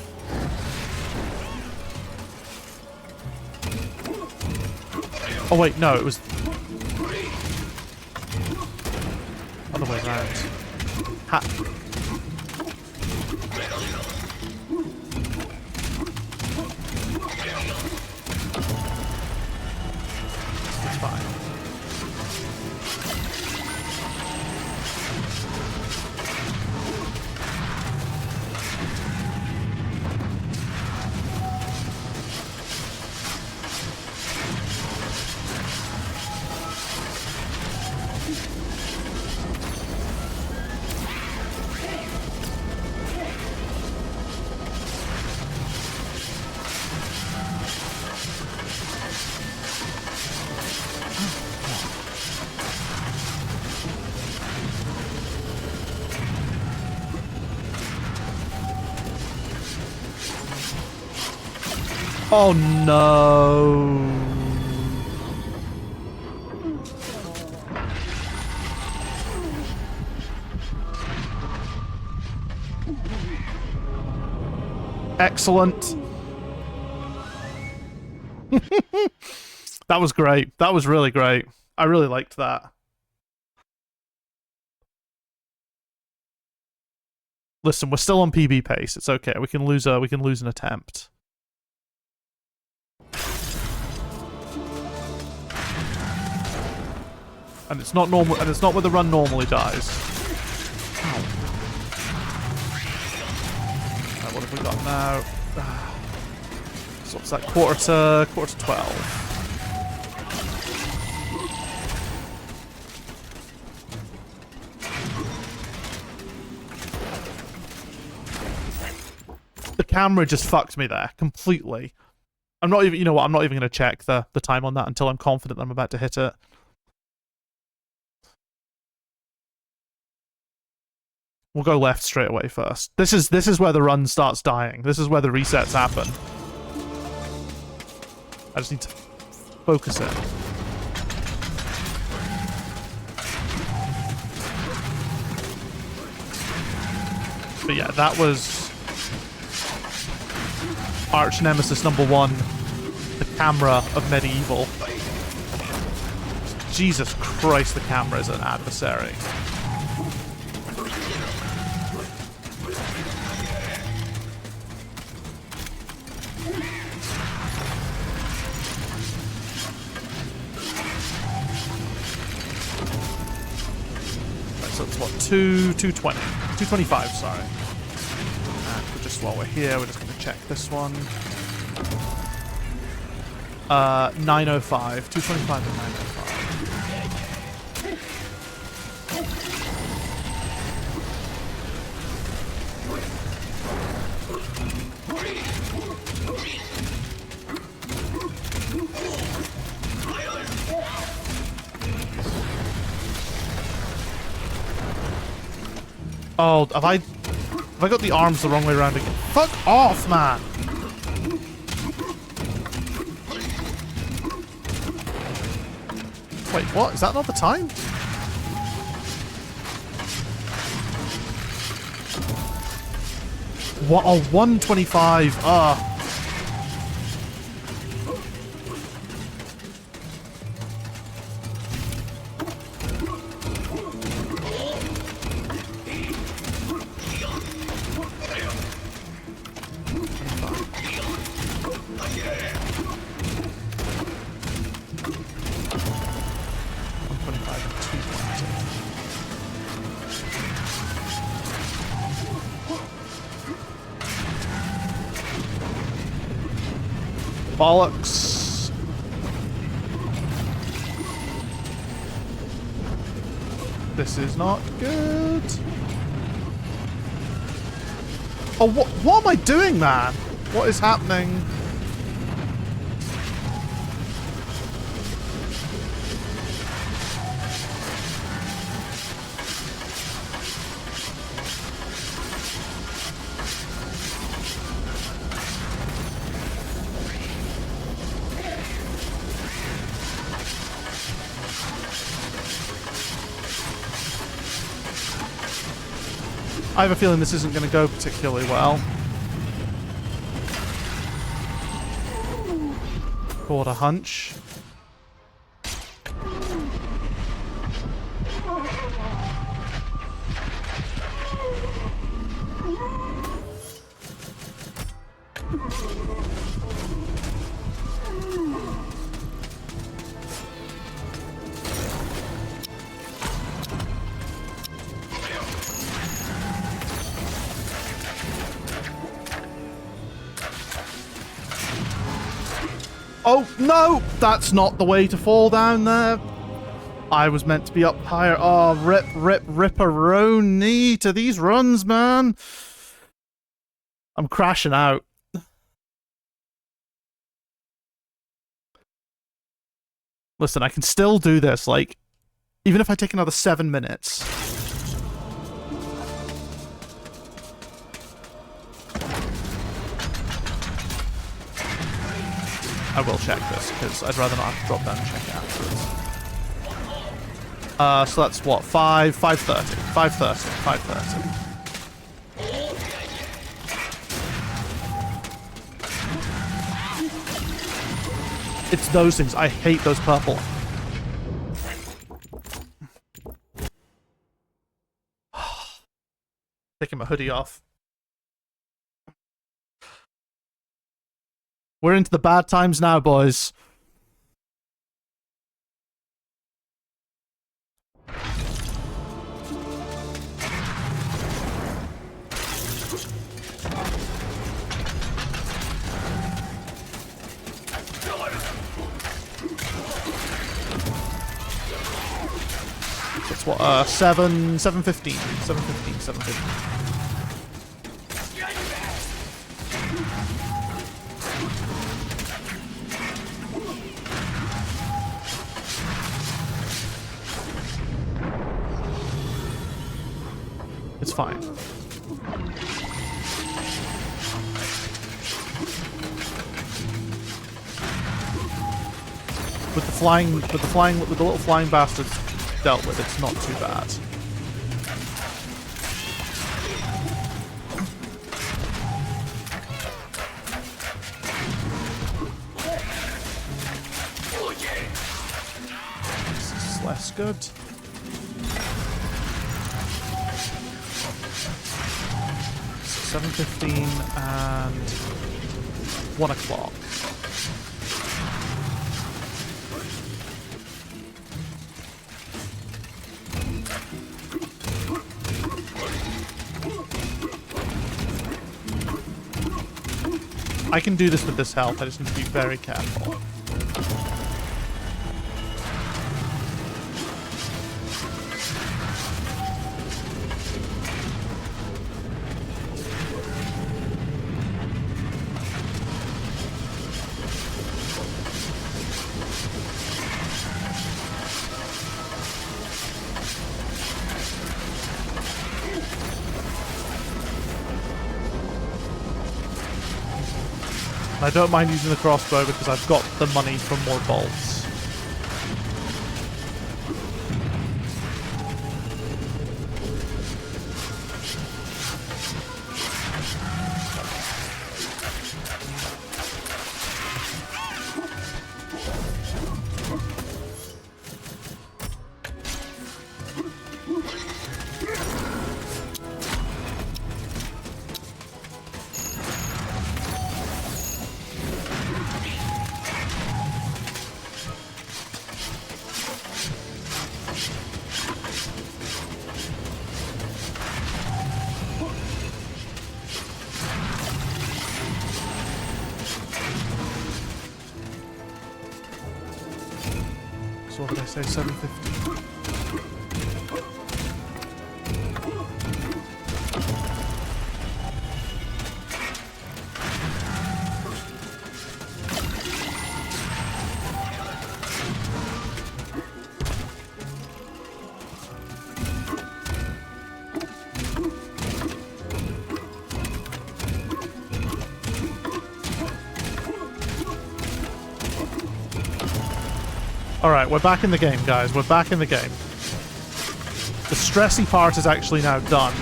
Oh wait, no, it was other way around. Ha. It's fine. Oh no. Excellent. That was great. That was really great. I really liked that. Listen, we're still on PB pace. It's okay. We can lose an attempt. And it's not normal, and it's not where the run normally dies. Right, what have we got now? So what's that? Quarter to 12. The camera just fucked me there completely. I'm not even, you know what? I'm not even going to check the time on that until I'm confident that I'm about to hit it. We'll go left straight away first. This is where the run starts dying. This is where the resets happen. I just need to focus it. But yeah, that was arch nemesis number 1, the camera of Medieval. Jesus Christ, the camera is an adversary. Right, so it's what, 220, 225, sorry. And we're just while we're here, we're just going to check this one. 905, 225 and 905. Oh, have I got the arms the wrong way around again? Fuck off, man! Wait, what? Is that not the time? What? Oh, 125. Ah. Bollocks. This is not good. Oh, what am I doing, man? What is happening? I have a feeling this isn't going to go particularly well. Got a hunch. Oh, no! That's not the way to fall down there. I was meant to be up higher. Oh, ripperoni to these runs, man. I'm crashing out. Listen, I can still do this, like, even if I take another 7 minutes. I will check this, because I'd rather not have to drop down and check it afterwards. So that's what? 5:30. 5:30. 5:30. It's those things. I hate those purple. Taking my hoodie off. We're into the bad times now, boys. That's what, 7:15. 7:15, 7:15. It's fine. with the little flying bastards dealt with, it's not too bad. This is less good. So 7:15 and 1 o'clock. I can do this with this health, I just need to be very careful. I don't mind using the crossbow because I've got the money for more bolts. What did I say? 750. Alright, we're back in the game, guys. We're back in the game. The stressy part is actually now done.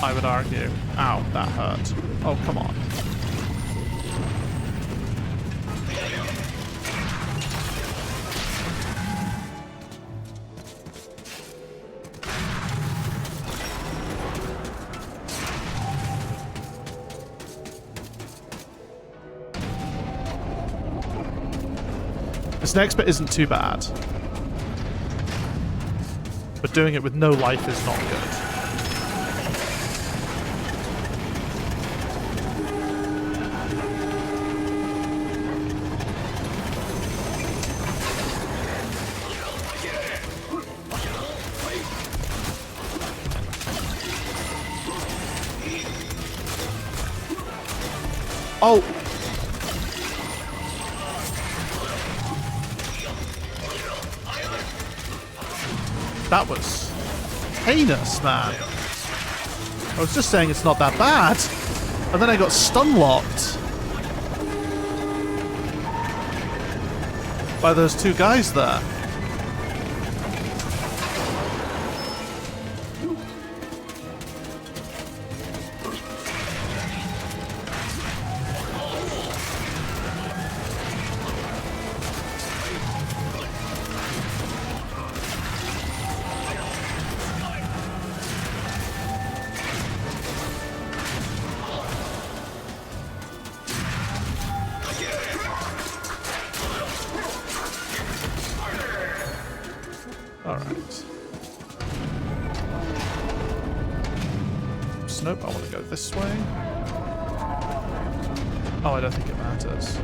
I would argue. Ow, that hurt. Oh, come on. This next bit isn't too bad. But doing it with no life is not good. Oh! That was heinous, man. I was just saying it's not that bad. And then I got stun locked by those two guys there. Nope, I want to go this way. Oh, I don't think it matters.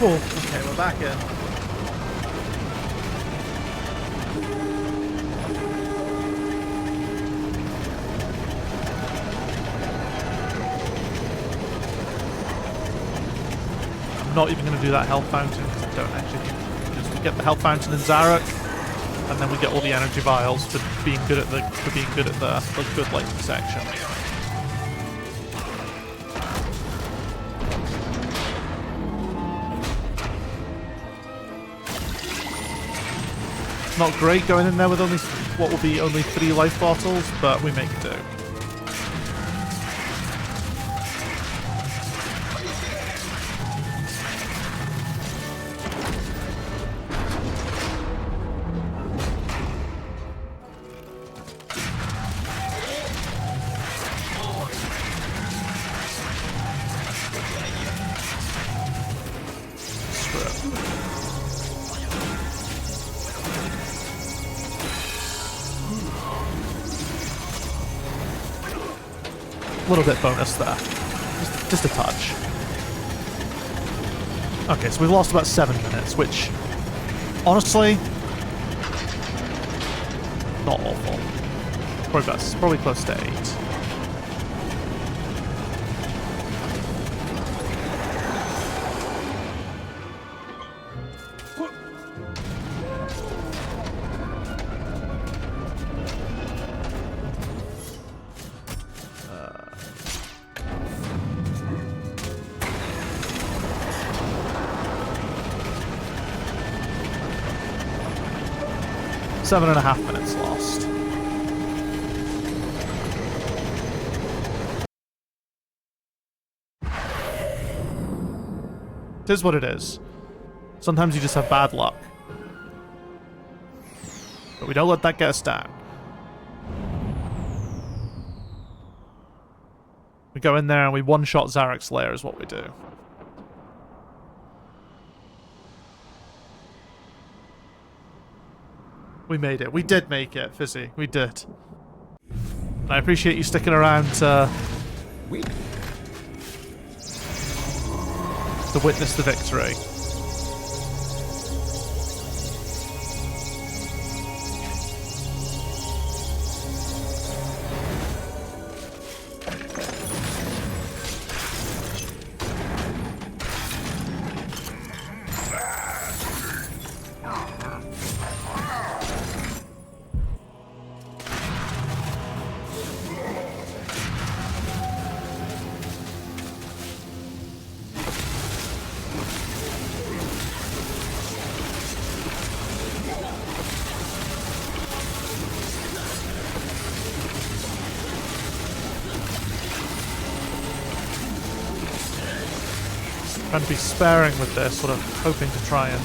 Cool. Okay, we're back in. not even going to do that health fountain because I don't actually think just we get the health fountain in Zarok, and then we get all the energy vials for being good at the good lighting section. Not great going in there with only what will be only 3 life bottles, but we make do. A little bit bonus there. Just a touch. Okay, so we've lost about 7 minutes, which, honestly, not awful. Probably close to 8. Seven and a half minutes lost. It is what it is. Sometimes you just have bad luck. But we don't let that get us down. We go in there and we one-shot Zarok's Lair is what we do. We made it. We did make it, Fizzy. We did. And I appreciate you sticking around to witness the victory. Trying to be sparing with this, sort of hoping to try and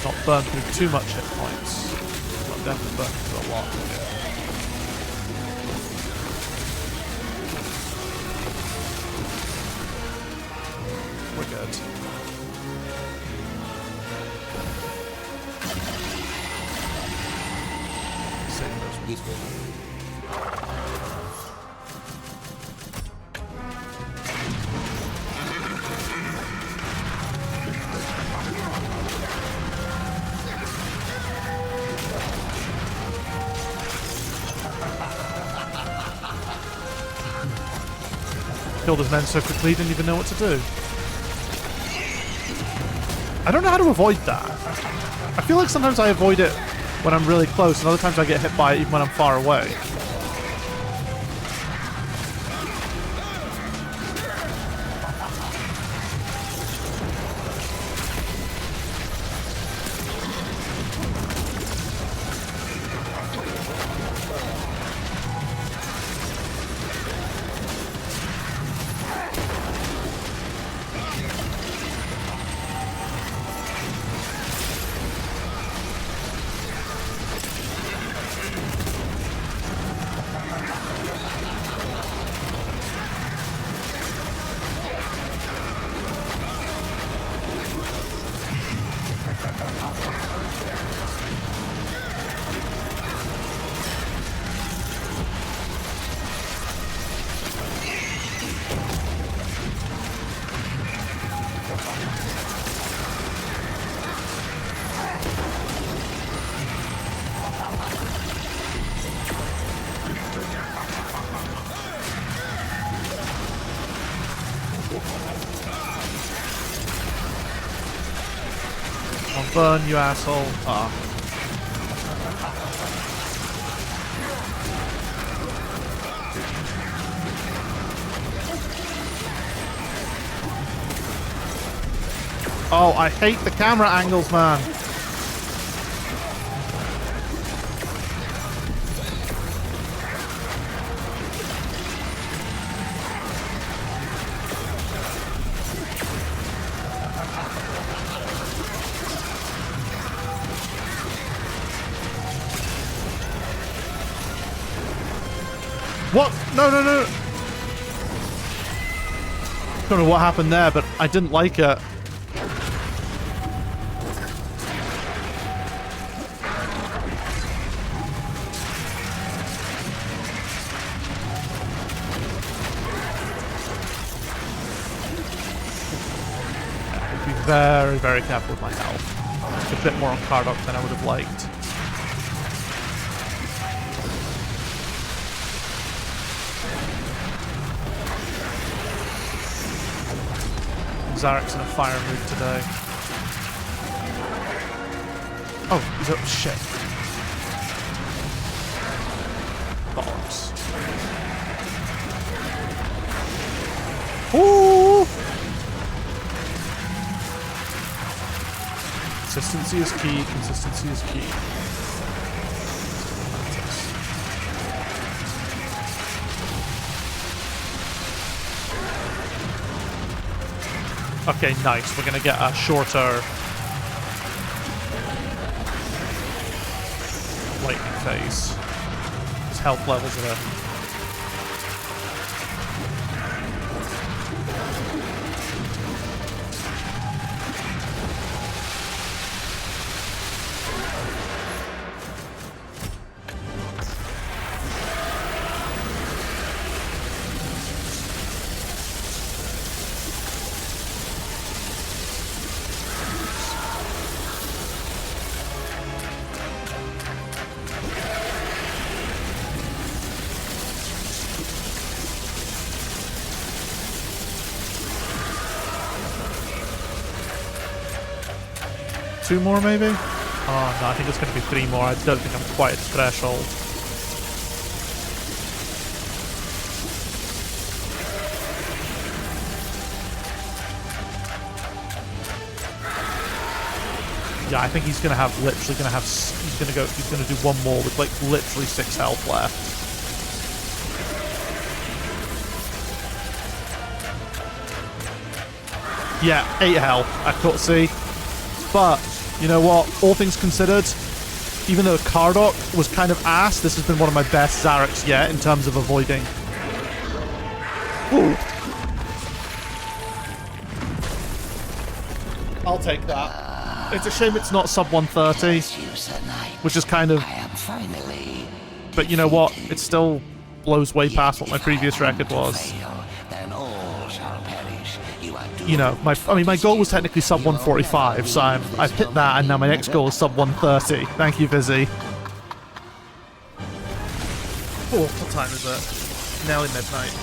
not burn through too much hit points. Not definitely burn through a lot. We're good. Save those ones. Killed his men so quickly he didn't even know what to do. I don't know how to avoid that. I feel like sometimes I avoid it when I'm really close, and other times I get hit by it even when I'm far away. Come on, burn, you asshole. Ah. Oh, I hate the camera angles, man. What? No, no, no. Don't know what happened there, but I didn't like it. Very, very careful with my health. It's a bit more on Cardok than I would have liked. Zarok's in a fire mood today. Oh, he's up. Shit. Bollocks. Ooh! Consistency is key. Consistency is key. Okay, nice. We're gonna get a shorter lightning phase. His health levels are in. Two more, maybe? Oh, no, I think it's going to be three more. I don't think I'm quite at the threshold. Yeah, I think he's going to have he's going to do one more with like literally 6 health left. Yeah, 8 health. I can't see. But, you know what? All things considered, even though Cardok was kind of ass, this has been one of my best Zaroks yet in terms of avoiding. Ooh. I'll take that. It's a shame it's not sub 130, which is kind of... But you know what? It still blows way past what my previous record was. You know, my goal was technically sub 145, so I've hit that, and now my next goal is sub 130. Thank you, Vizzy. Oh, what time is it? Nearly midnight.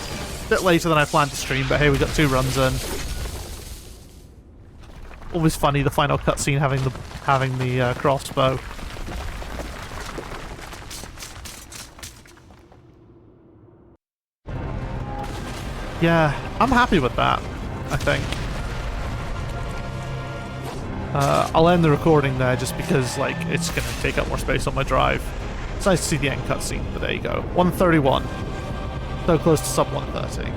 A bit later than I planned to stream, but hey, we got 2 runs in. Always funny, the final cutscene having the crossbow. Yeah, I'm happy with that. I think. I'll end the recording there just because, like, it's going to take up more space on my drive. It's nice to see the end cutscene, but there you go. 131. So close to sub 130.